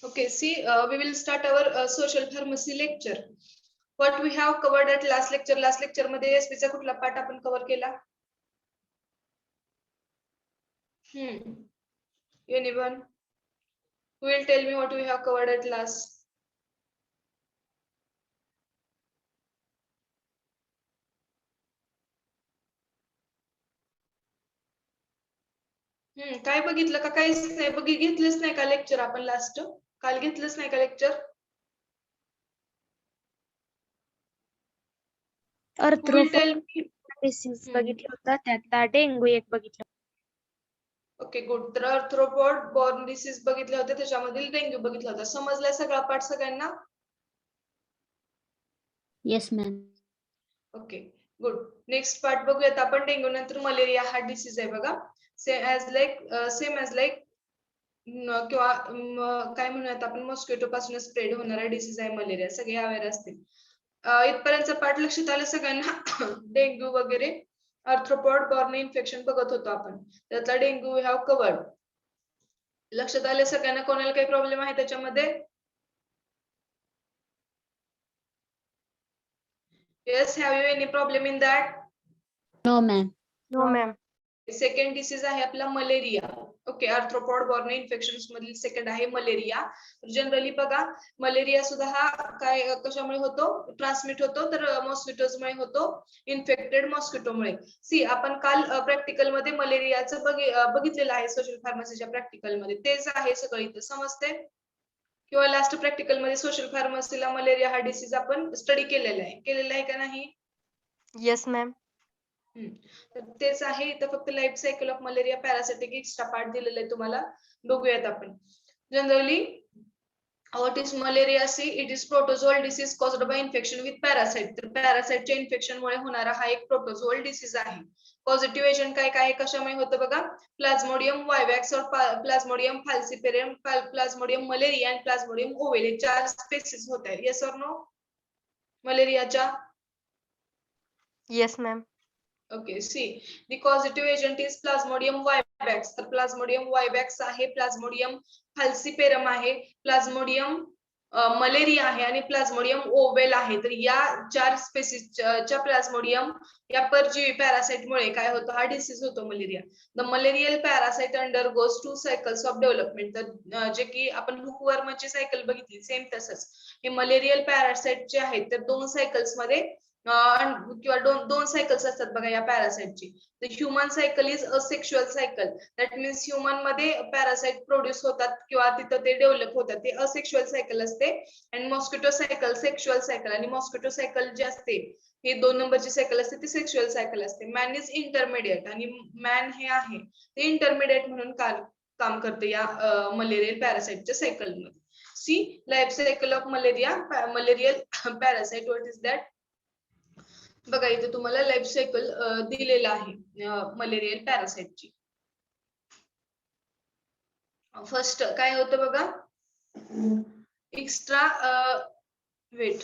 Okay, see, we will start our social pharmacy lecture. What we have covered at last lecture. Last lecture मध्ये SP चा कुठला पाठ आपण cover केला? Anyone? Who will tell me what we have covered at last? काय बघितलं का? काहीच नाही घेतलंच नाही का लेक्चर आपण लास्ट? काल घेतलंच नाही का लेक्चर? डिसीज बघितलं होतं, त्यातला डेंग्यू एक बघितलं. Okay good. तर आर्थ्रोपॉड बॉर्न डिसीज बघितले होते, त्याच्यामधील डेंग्यू बघितला होता. समजलाय सगळा पाठ सगळ्यांना? Yes ma'am. Okay good. Next part बघूयात आपण. डेंग्यू नंतर मलेरिया हा डिसीज आहे बघा. सेम ॲज लाईक किंवा काय म्हणूयात आपण, मॉस्किटो पासून स्प्रेड होणारा डिसीज आहे मलेरिया. सगळे अवेअर असतील. इथपर्यंत पाठ लक्षात आलं सगळ्यांना? डेंग्यू वगैरे आर्थ्रोपॉड बॉर्न इन्फेक्शन बघत होतो आपण, त्यातला डेंग्यू वी हॅव कव्हर्ड. लक्षात आलं सगळ्यांना? कोणाला काही प्रॉब्लेम आहे त्याच्यामध्ये? Yes, have you any problem in that? No ma'am. No ma'am. Second disease आहे आपला malaria. Okay, arthropod borne infections मधील सेकंड आहे मलेरिया. जनरली बघा, मलेरिया सुद्धा हा काय कशामुळे होतो? ट्रान्समिट होतो, तर मॉस्किटोजमुळे होतो, इन्फेक्टेड मॉस्किटोमुळे. सी, आपण काल प्रॅक्टिकल मध्ये मलेरियाचं बघितलेलं आहे सोशल फार्मसीच्या प्रॅक्टिकल मध्ये. तेच आहे सगळं इथं, समजते? किंवा लास्ट प्रॅक्टिकल मध्ये सोशल फार्मसीला मलेरिया हा डिसीज आपण स्टडी केलेला आहे का नाही? Yes ma'am. तर तेच आहे इथं. फक्त life cycle of malaria parasitic extra part दिलेला आहे तुम्हाला. बघूयात आपण. Generally what is malaria? See, it is protozoal disease caused by infection with parasite. तर पॅरासाइटच्या इन्फेक्शनमुळे होणारा हा एक प्रोटोझोअल डिसीज आहे. पॉझिटिव्ह एजंट काय काय कशामुळे होतं बघा? प्लाझ्मोडियम वायवॅक्स और प्लाझ्मोडियम फाल्सिपेरियम, प्लाझ्मोडियम मलेरिया आणि प्लाझ्मोडियम ओवेल हे 4 स्पेसिस होत आहेत. येस और नो? मलेरियाच्या. Yes ma'am. Okay, see, the causative agent is Plasmodium vivax. तर Plasmodium vivax आहे, Plasmodium falciparum आहे, Plasmodium मलेरिया आहे आणि Plasmodium ovale आहे. तर या 4 स्पेसिसच्या Plasmodium या परजीवी पॅरासाइट मुळे काय होतं? हा डिसीज होतो malaria. The malarial parasite undergoes 2 cycles of development. तर जे की आपण हुकवर्मची सायकल बघितली, सेम तसंच हे मलेरियल पॅरासाइट जे आहेत, तर 2 सायकल्स मध्ये किंवा दोन सायकल्स असतात बघा या पॅरासाइटची. The human cycle is a sexual cycle. That means human मध्ये पॅरासाइट प्रोड्यूस होतात किंवा तिथं ते डेव्हलप होतात, ते असेक्शुअल सायकल असते. आणि मॉस्किटो सायकल सेक्शुअल सायकल. आणि मॉस्किटो सायकल जे असते, हे 2 नंबरची सायकल असते, ती सेक्शुअल सायकल असते. मॅन इज इंटरमिडिएट आणि मॅन हे आहे ते इंटरमिडिएट म्हणून काम करते या मलेरियल पॅरासाइटच्या सायकल मध्ये. See, life cycle of malarial parasite. What is that? बघा इथे तुम्हाला लाईफ सायकल दिलेला आहे मलेरियल पॅरासाइटची. फर्स्ट काय होतं बघा? Extra weight.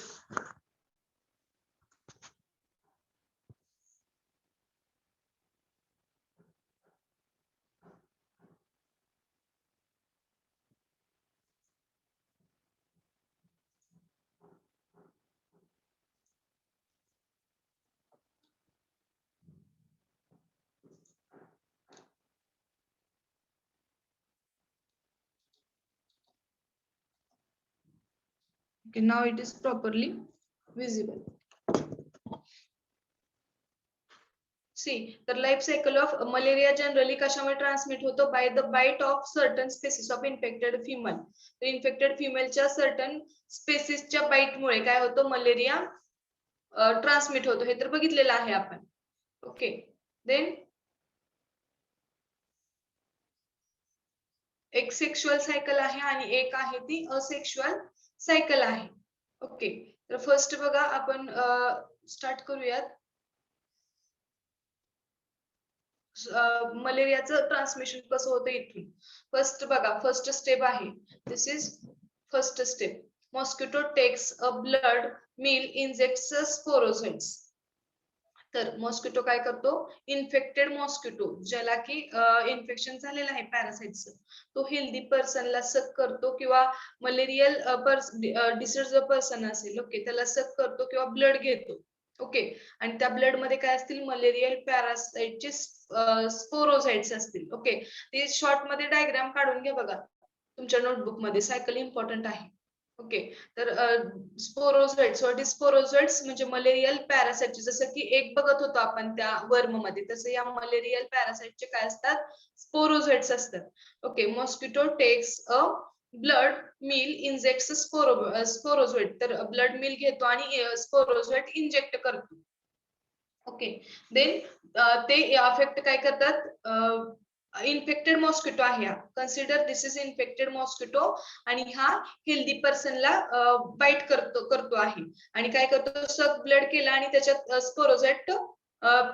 Okay, now it is properly visible. See, the life cycle of malaria generally कशामुळे ट्रान्समिट होतो? By the bite of certain species of infected female. तर इन्फेक्टेड फिमेलच्या सर्टन स्पेसिसच्या बाईट मुळे काय होतं? मलेरिया ट्रान्समिट होतो. हे तर बघितलेलं आहे आपण. ओके, देन एक सेक्शुअल सायकल आहे आणि एक आहे ती असेक्शुअल सायकल आहे. ओके, तर फर्स्ट बघा आपण स्टार्ट करूयात. मलेरियाचं ट्रान्समिशन कसं होतं इथून. फर्स्ट बघा, फर्स्ट स्टेप आहे. This is first step. Mosquito takes a blood meal injects sporozoites. तर मॉस्किटो काय करतो, इन्फेक्टेड मॉस्किटो ज्याला की इन्फेक्शन झालेलं आहे पॅरासाइटचं, तो हेल्दी पर्सनला सक करतो किंवा मलेरियल डिसीज पर्सन असेल ओके त्याला सक करतो किंवा ब्लड घेतो ओके. आणि त्या ब्लड मध्ये काय असतील, मलेरियल पॅरासाइटचे स्पोरोसाइट्स असतील ओके. ते शॉर्ट मध्ये डायग्राम काढून घ्या बघा तुमच्या नोटबुक मध्ये, सायकल इम्पॉर्टंट आहे ओके. तर स्पोरोझोइट्स, व्हॉट इज स्पोरोझोइट्स म्हणजे मलेरियल पॅरासाइट, जसं की एक बघत होतो आपण त्या वर्म मध्ये, तसं या मलेरियल पॅरासाइटचे काय असतात, स्पोरोझोइट्स असतात okay. Mosquito takes a blood meal injects sporozoite, तर ब्लड मिल घेतो आणि स्पोरोझोइट इंजेक्ट करतो ओके. देन ते अफेक्ट काय करतात, इन्फेक्टेड मॉस्किटो आहे हा, consider this is infected mosquito आणि हा हेल्दी पर्सनला बाईट करतो आहे आणि काय करतो, सक ब्लड केला आणि त्याच्यात स्पोरोझाइट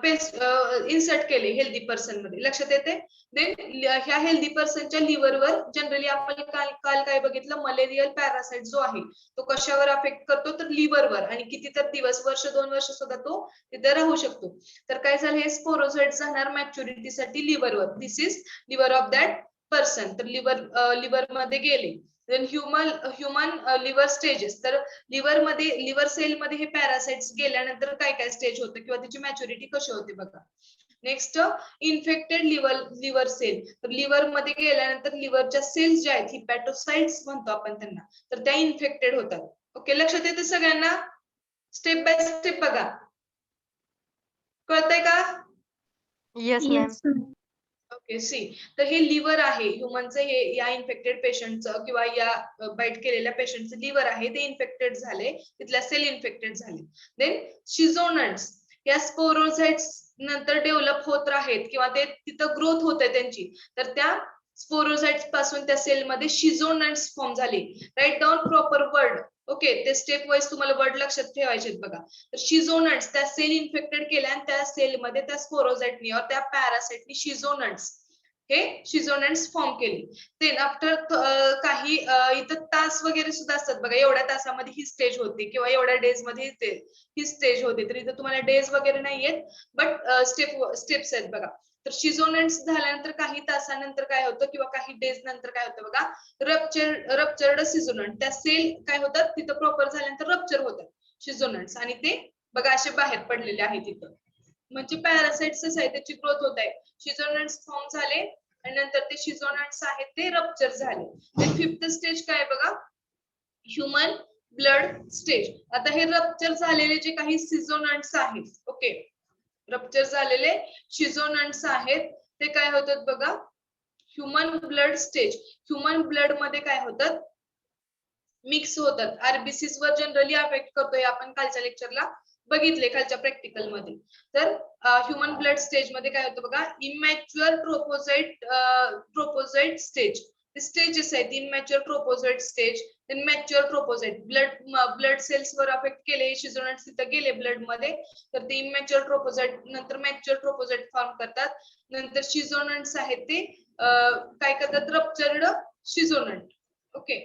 पेस्ट इन्सर्ट केले हेल्दी पर्सन मध्ये, लक्षात येते. देन ह्या हेल्दी पर्सनच्या लिव्हरवर जनरली आपण काल काय बघितलं, मलेरियल पॅरासाइट जो आहे तो कशावर अफेक्ट करतो, तर लिव्हरवर, आणि किती तर दिवस, वर्ष 2 वर्ष सुद्धा तो तिथे राहू शकतो. तर काय झालं, हे स्पोरोझोइट जाणार मॅच्युरिटीसाठी लिव्हरवर, this is liver of that person, तर लिव्हर मध्ये गेले. देन ह्युमन लिव्हर स्टेजेस, तर लिव्हर सेल मध्ये हे पॅरासाइट्स गेल्यानंतर काय काय स्टेज होते किंवा त्याची मॅच्युरिटी कशी होते बघा. नेक्स्ट इन्फेक्टेड लिव्हर सेल, तर लिव्हर मध्ये गेल्यानंतर लिव्हरच्या सेल्स ज्या आहेत, हिपॅटोसाइट्स म्हणतो आपण त्यांना, तर त्या इन्फेक्टेड होतात ओके. लक्षात येते सगळ्यांना, स्टेप बाय स्टेप बघा, कळतंय का? Yes, ma'am. Yes, ma'am. Okay C, तर हे लिव्हर आहे ह्युमनचं, हे या इन्फेक्टेड पेशंटचं किंवा या बाईट केलेल्या पेशंटचं लिव्हर आहे, ते इन्फेक्टेड झाले, तिथल्या सेल इन्फेक्टेड झाले. देन शिझोनट्स, या स्पोरोझाइट्स नंतर डेव्हलप होत आहेत किंवा ते तिथं ग्रोथ होते त्यांची, तर त्या स्पोरोझाइट्स पासून त्या सेलमध्ये शिझोनट्स फॉर्म झाले. Write down proper word okay, ते स्टेप वाईज तुम्हाला वर्ड लक्षात ठेवायचे बघा. तर शिझोनट्स, त्या सेल इन्फेक्टेड केल्या आणि त्या सेलमध्ये त्या स्पोरोझाइटनी और त्या पॅरासाइटनी शिझोनट्स, हे शिझोनट्स फॉर्म केले. देन आफ्टर काही इथं तास वगैरे सुद्धा असतात बघा, एवढ्या तासामध्ये ही स्टेज होते किंवा एवढ्या डेज मध्ये ही स्टेज होते, तर इथं तुम्हाला डेज वगैरे नाहीयेत, बट स्टेप्स आहेत बघा. तर शिझोनट्स झाल्यानंतर काही तासानंतर काय होतं किंवा काही डेज नंतर काय होतं बघा, रप्चर्ड शिझोनट, त्या सेल काय होतात तिथं प्रॉपर झाल्यानंतर रप्चर होतात शिझोनट्स, आणि ते बघा असे बाहेर पडलेले आहेत तिथं, म्हणजे पॅरासाइट्स आहे त्याची ग्रोथ होत आहे. शिझोनट्स फॉर्म झाले आणि नंतर ते शिझोनट्स आहेत ते रप्चर झाले. फिफ्थ स्टेज काय बघा, ह्युमन ब्लड स्टेज. आता हे रप्चर झालेले जे काही शिझोनट्स आहेत ओके, रप्चर झालेले शिझोनट्स आहेत ते काय होतात बघा, human blood stage. Human blood मध्ये काय होतात, मिक्स होतात, आरबीसीस वर जनरली अफेक्ट करतोय, आपण कालच्या लेक्चरला बघितले, खालच्या प्रॅक्टिकल मध्ये. तर ह्युमन ब्लड स्टेज मध्ये काय होतं बघा, इमॅच्युअर ट्रोपोझाइट स्टेज, स्टेजेस आहेत, immature trophozoite stage, then mature trophozoite, blood cells वर अफेक्ट केले, शिझोनट्स तिथे गेले ब्लड मध्ये, तर ते इमॅच्युअर ट्रोपोझाइट नंतर मॅच्युअर ट्रोपोझाइट फॉर्म करतात. नंतर शिझोनट्स आहेत ते काय करतात, रप्चर्ड शिझोनट ओके.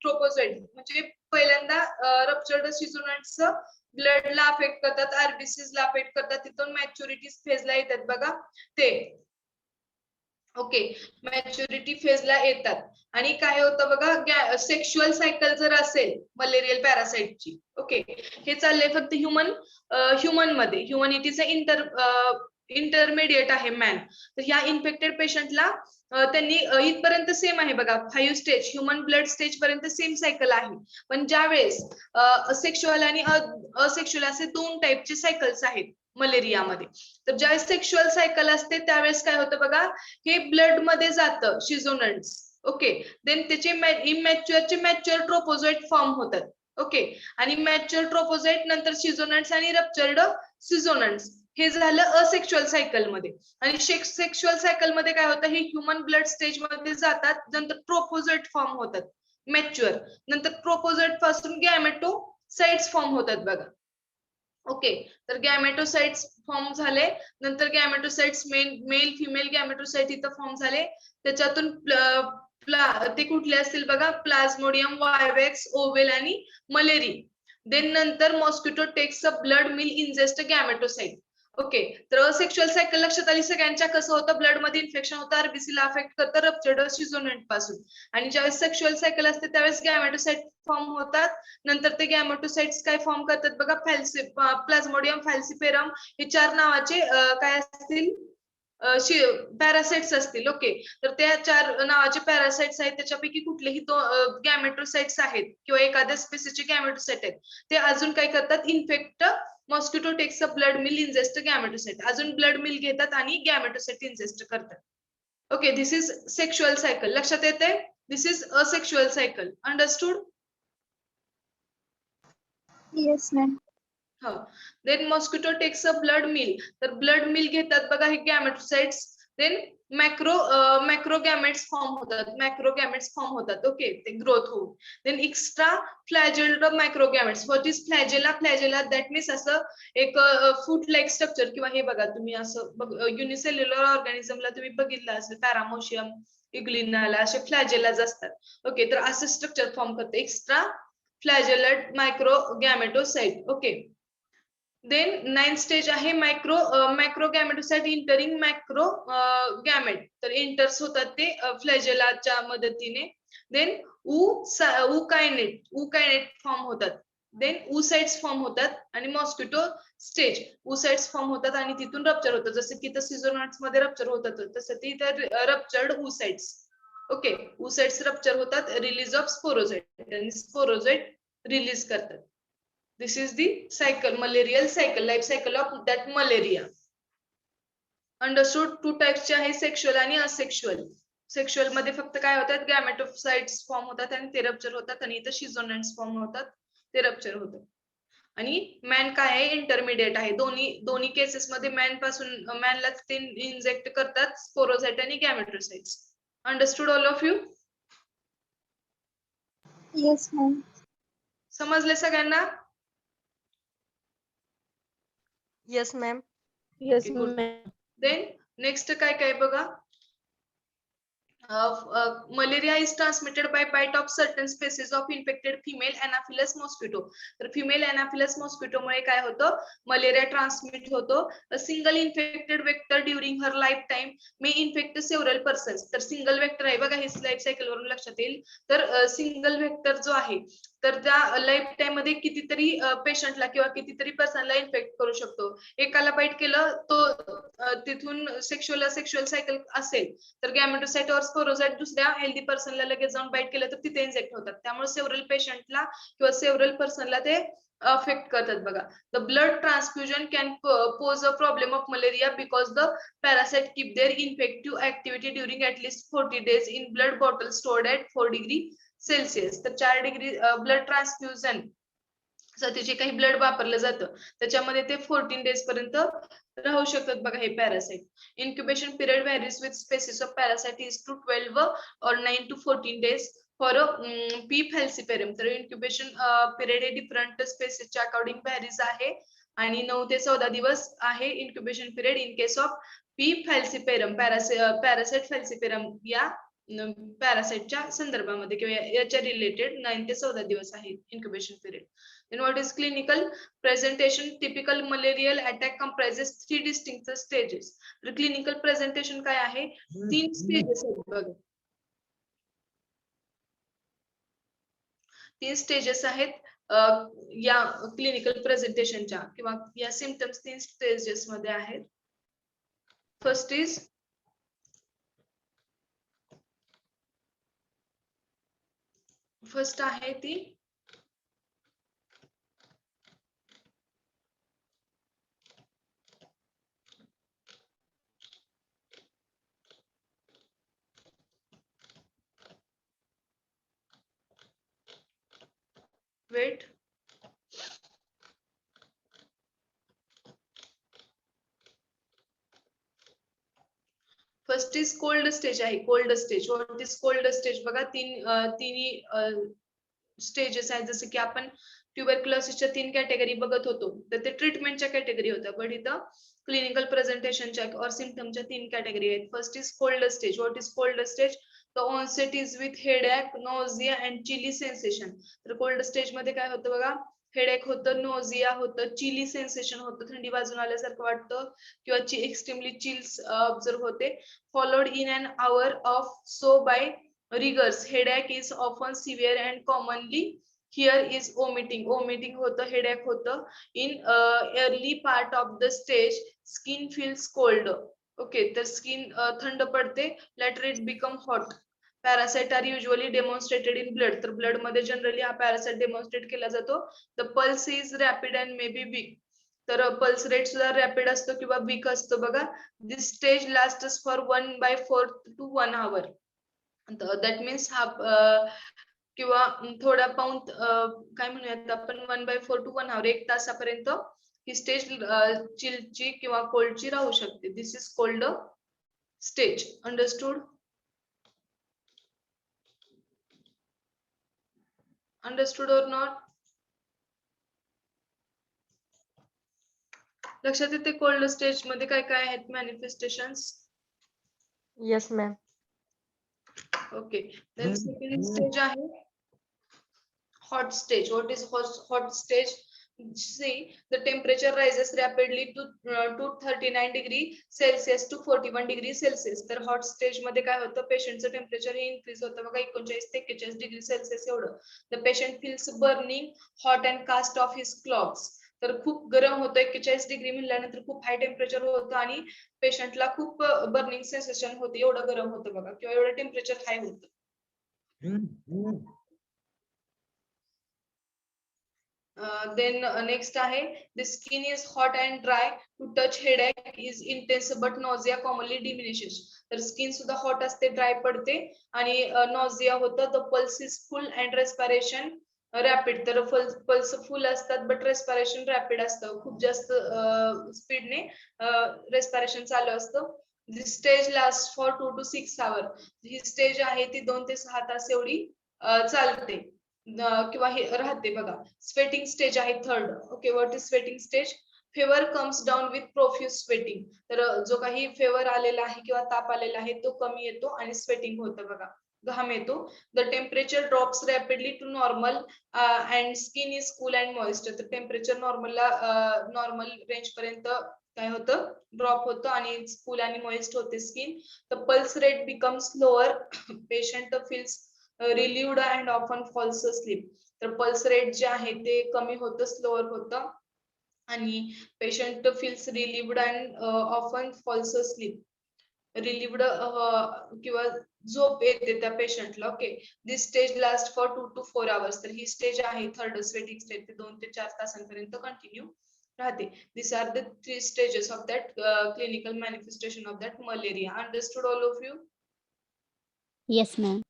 ट्रोपोझाइट म्हणजे पहिल्यांदा रप्चर्ड शिझोनट्स ब्लडला अफेक्ट करतात, आरबीसीस ला अफेक्ट करतात, तिथून मॅच्युरिटी फेजला येतात बघा ते ओके, मॅच्युरिटी फेजला येतात. आणि काय होतं बघा, सेक्शुअल सायकल जर असेल मलेरियल पॅरासाइटची ओके, हे चाललंय फक्त ह्युमन मध्ये, ह्युमनिटीचं इंटरमिडिएट आहे मॅन. तर ह्या इन्फेक्टेड पेशंटला त्यांनी इथपर्यंत सेम आहे बघा, 5 स्टेज, ह्युमन ब्लड स्टेज पर्यंत सेम सायकल आहे. पण ज्या वेळेस असेक्शुअल आणि असेक्शुअल असे 2 टाइपचे सायकल्स आहेत मलेरियामध्ये, तर ज्यावेळेस सेक्शुअल सायकल असते त्यावेळेस काय होतं बघा, हे ब्लड मध्ये जातं शिझोनट्स ओके. देन त्याचे इमॅच्युअरचे मॅच्युअर ट्रोपोझाइट फॉर्म होतात ओके, आणि मॅच्युअर ट्रोपोझाइट नंतर शिझोनट्स आणि रप्चर्ड शिझोनट्स, हे झालं असेक्शुअल सायकल मध्ये. आणि सेक्शुअल सायकल मध्ये काय होतं, हे ह्युमन ब्लड स्टेज मध्ये जातात, नंतर ट्रोपोझाइट फॉर्म होतात मॅच्युअर, नंतर ट्रोपोझाइट पासून गॅमेटोसाइट्स फॉर्म होतात बघा ओके. तर गॅमेटोसाइट्स फॉर्म झाले, नंतर गॅमेटोसाइट्स मेल फिमेल गॅमेटोसाइट इथं फॉर्म झाले, त्याच्यातून ते कुठले असतील बघा, प्लाझ्मोडियम, वायवॅक्स, ओवेल आणि मलेरी. देन नंतर mosquito takes a blood meal ingest gametocyte, okay, तर असेक्शुअल सायकल लक्षात आली सगळ्यांच्या. कसं होतं, ब्लड मध्ये इन्फेक्शन होतं, आरबीसी ला अफेक्ट करतं रप्चर्ड शिझोनेट पासून. आणि ज्यावेळेस सेक्शुअल सायकल असते त्यावेळेस गॅमेटोसाइट फॉर्म होतात. नंतर ते गॅमेटोसाइट्स काय फॉर्म करतात बघा, प्लाझ्मोडियम, फॅल्सिपेरम, हे 4 नावाचे काय असतील, पॅरासाइट्स असतील. ओके, तर त्या 4 नावाचे पॅरासाइट्स आहेत, त्याच्यापैकी कुठलेही गॅमेटोसाइट्स आहेत किंवा एखाद्या स्पेसिसचे गॅमेटोसाइट आहेत, ते अजून काय करतात, in fact mosquito takes a blood meal ingest gametocyte, अजून ब्लड मिल घेतात आणि गॅमेटोसाइट इंजेस्ट करतात. Okay, this is sexual cycle. लक्षात येते? This is asexual cycle. Understood? Yes ma'am. Then mosquito takes a blood meal, तर ब्लड मिल घेतात बघा हे गॅमेटोसाइट्स. देन मॅक्रोगॅमेट्स फॉर्म होतात. ओके, ते ग्रोथ होऊन. Then extra flagellated microgametes. What is flagella? Flagella that means असं एक फूट like structure, किंवा हे बघा तुम्ही असं युनिसेल्युलर ऑर्गॅनिझमला तुम्ही बघितलं असेल, पॅरामोशियम, इग्लिनाला असे फ्लॅजेलाज असतात. ओके, तर असं स्ट्रक्चर फॉर्म करते extra flagellated microgametocyte. Okay, then 9th stage आहे मॅक्रोगॅमेटोसाइट इंटरिंग मॅक्रो गॅमेट, तर इंटर्स होतात ते फ्लॅजेलाच्या मदतीने. देन उकायनेट फॉर्म होतात. देन उसाइट्स फॉर्म होतात आणि मॉस्किटो स्टेज, उसाइट्स फॉर्म होतात आणि तिथून रप्चर होतं, जसं की सिझोनॉट्स मध्ये रप्चर होतात तसं ती रप्चर्ड उसाइट्स. ओके, उसाइट्स रप्चर होतात, रिलीज ऑफ स्पोरोझाइट, आणि स्पोरोझाइट रिलीज करतात. This is the cycle, malarial cycle, life cycle of that malaria. Understood? 2 types चे आहे, सेक्शुअल आणि असेक्शुअल. सेक्शुअल मध्ये फक्त काय होतात, गॅमेटोसाइट्स फॉर्म होतात आणि ते रप्चर होतात, आणि इथं शिझोनेट्स फॉर्म होतात, ते रप्चर होतात. आणि मॅन काय आहे, इंटरमिडिएट आहे. दोन्ही केसेस मध्ये मॅनला ते इंजेक्ट करतात, स्पोरोझाइट आणि gametocytes. Understood all of you? Yes ma'am. समजले सगळ्यांना? Yes ma'am. Yes Okay, good. Ma'am. Then next काय काय बघा, malaria is transmitted by bite of certain species of infected female anaphyllus mosquito. तर फिमेल अनाफिलस मॉस्किटो मुळे काय होतं, मलेरिया ट्रान्समिट होतो. A single infected vector during her life time may infect several persons. तर single vector आहे बघा, हे life cycle वरून लक्षात येईल. तर सिंगल वेक्टर जो आहे, तर त्या लाईफ टाइम मध्ये कितीतरी पेशंटला किंवा कितीतरी पर्सनला इन्फेक्ट करू शकतो. एकाला बाईट केलं तो तिथून सेक्शुअल सायकल असेल, तर गॅमेटोसाइट और स्पोरोसाइट दुसऱ्या हेल्दी पर्सनला लगेच जाऊन बाईट केलं तर तिथे इंजेक्ट होतात. त्यामुळे सेव्हरल पेशंटला किंवा सेव्हरल पर्सनला ते अफेक्ट करतात बघा. The blood transfusion can pose a problem of malaria because the parasite keep their infective activity during at least 40 days in blood bottle stored at 4 degree Celsius. तर 4 degree ब्लड ट्रान्सफ्युजन साठी जे काही blood वापरलं जातं त्याच्यामध्ये ते 14 days पर्यंत राहू शकतात बघा हे parasite. Incubation period varies with species of parasite is two 12 or 9 to 14 days for P falciparum. तर इन्क्युबेशन पिरियड हे डिफरंट स्पेसिसच्या अकॉर्डिंग व्हॅरीज आहे, आणि 9 ते 14 दिवस आहे incubation period in case of P falciparum, parasite falciparum या पॅरासाइटच्या संदर्भामध्ये किंवा याच्या रिलेटेड 9 ते 14 दिवस आहे incubation period. Then what is clinical presentation? Typical malarial attack comprises 3 distinct stages. तर clinical presentation काय आहे, 3 stages आहेत बघा. 3 stages आहेत या क्लिनिकल प्रेझेंटेशनच्या, किंवा या सिम्पटम्स 3 स्टेजेस मध्ये आहेत. फर्स्ट आहे ती wait. First is cold stage आहे. Cold stage, what is cold stage बघा, तिन्ही स्टेजेस आहेत. जसं की आपण ट्युबरक्युलोसिसच्या 3 कॅटेगरी बघत होतो, तर ते ट्रीटमेंटच्या कॅटेगरी होत्या, पण इथं क्लिनिकल प्रेझेंटेशनच्या और सिम्पटमच्या 3 कॅटेगरी आहेत. First is cold stage. What is cold stage? The onset is with headache, nausea and chilly sensation. तर कोल्ड स्टेज मध्ये काय होतं बघा, हेडेक होतं, नोझिया होतं, चिली सेन्सेशन होतं, थंडी वाजून आल्यासारखं वाटतं किंवा एक्स्ट्रीमली चिल्स ऑब्झर्व होते. Followed in an hour of so by rigors. Headache is often severe and commonly here is vomiting. Vomiting होतं, हेडेक होतं. In early part of the stage skin feels cold. Okay, तर skin थंड पडते. Later it become hot. Parasite are usually demonstrated in blood. तर blood मध्ये generally हा parasite demonstrate केला जातो. The pulse is rapid and may be weak. तर pulse rate सुद्धा रॅपिड असतो किंवा वीक असतो बघा. This stage last for 1/4 to 1 hour. That means हा किंवा थोडा पाऊन काय म्हणूयात आपण 1/4 to 1 hour, 1 तासापर्यंत ही स्टेज चिलची किंवा कोल्डची राहू शकते. This is cold stage. Understood? Understood or not? लक्षात येते कोल्ड स्टेज मध्ये काय काय आहेत manifestations? Yes, ma'am. Okay, then second stage आहे hot stage. What is hot stage? See, the temperature rises rapidly to 39 degree Celsius to 41 degree Celsius. तर hot stage मध्ये काय होतं, पेशंटचं टेम्परेचर हे इन्क्रीज होतं बघा 39 ते 41 डिग्री सेल्सिअस एवढं. The patient feels burning hot and cast off his clothes. तर खूप गरम होतं, 41 डिग्री म्हणल्यानंतर खूप हाय टेम्परेचर होतं आणि पेशंटला खूप बर्निंग सेन्सेशन होते, एवढं गरम होतं बघा किंवा एवढं टेम्परेचर हाय होतं. Then next आहे the skin is hot and dry to touch headache is intense but nausea commonly diminishes. तर स्किन सुद्धा हॉट असते, ड्राय पडते आणि नॉझिया होतं. The pulse is full and respiration rapid. तर पल्स फुल असतात बट रेस्पिरेशन रॅपिड असतं, खूप जास्त स्पीडने रेस्पिरेशन चालू असतं. This stage last for 2 to 6 hours. ही स्टेज आहे ती 2 ते 6 तास एवढी चालते किंवा हे राहते बघा. स्वेटिंग स्टेज आहे third. Okay, what is sweating stage? Favour comes down with profuse sweating. तर जो काही फेवर आलेला आहे किंवा ताप आलेला आहे तो कमी येतो आणि स्वेटिंग होतं बघा, घाम येतो. The temperature drops rapidly to normal and skin is cool and moist. तर टेम्परेचर नॉर्मल रेंज पर्यंत काय होतं, ड्रॉप होतं आणि कूल आणि मॉइस्ट होते skin. The pulse rate becomes lower. Patient feels relieved and often falls asleep. तर pulse rate जे आहे ते कमी होतं, स्लोअर होतं आणि patient feels relieved and often falls asleep. Relieved किंवा झोप येते त्या पेशंटला. Okay, this stage last for 2 to 4 hours. तर ही स्टेज आहे थर्ड स्वेटिंग स्टेज, ते 2 ते 4 तासांपर्यंत कंटिन्यू राहते. This are the 3 stages of that clinical manifestation of that malaria. Understood all of you? Yes, ma'am.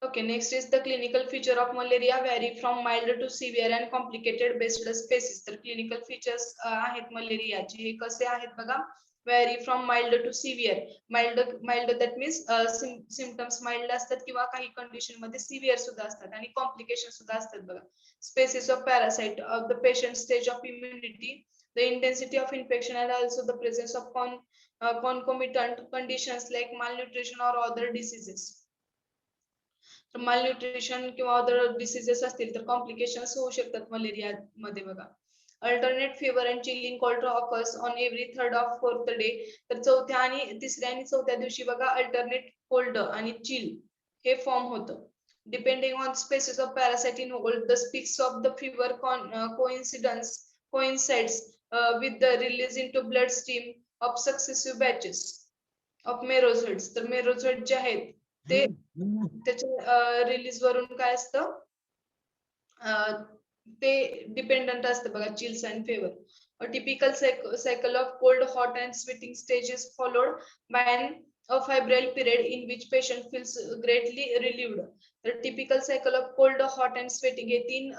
Okay, next is the clinical feature of malaria vary from mild to severe and complicated based species. तर clinical features आहेत मलेरियाचे, हे कसे आहेत बघा. vary from mild to severe. mild that means symptoms mild असतात किंवा काही condition मध्ये सिव्हिअर सुद्धा असतात आणि कॉम्प्लिकेशन सुद्धा असतात बघा. species of parasite of the patient stage of immunity, the intensity of infection and also the presence of concomitant conditions like malnutrition or other diseases. Malnutrition किंवा अदर डिसीजेस असतील तर कॉम्प्लिकेशन्स होऊ शकतात मलेरिया मध्ये बघा. Alternate fever and chilling cold occurs on every third of fourth day. तर चौथ्या आणि तिसऱ्या आणि चौथ्या दिवशी बघा अल्टरनेट कोल्ड आणि चिल हे फॉर्म होतं. Depending on species of parasite in old, the spikes of the fever coincides with the release into bloodstream of successive batches of merozoids. तर मेरोझोइड जे आहेत ते त्याच्या रिलीज वरून काय असतं, ते डिपेंडंट असतं बघा, chills and favour. A typical cycle of cold, hot and sweating stage is followed by a febrile period in which patient feels greatly relieved. तर typical cycle of cold, hot and sweating हे 3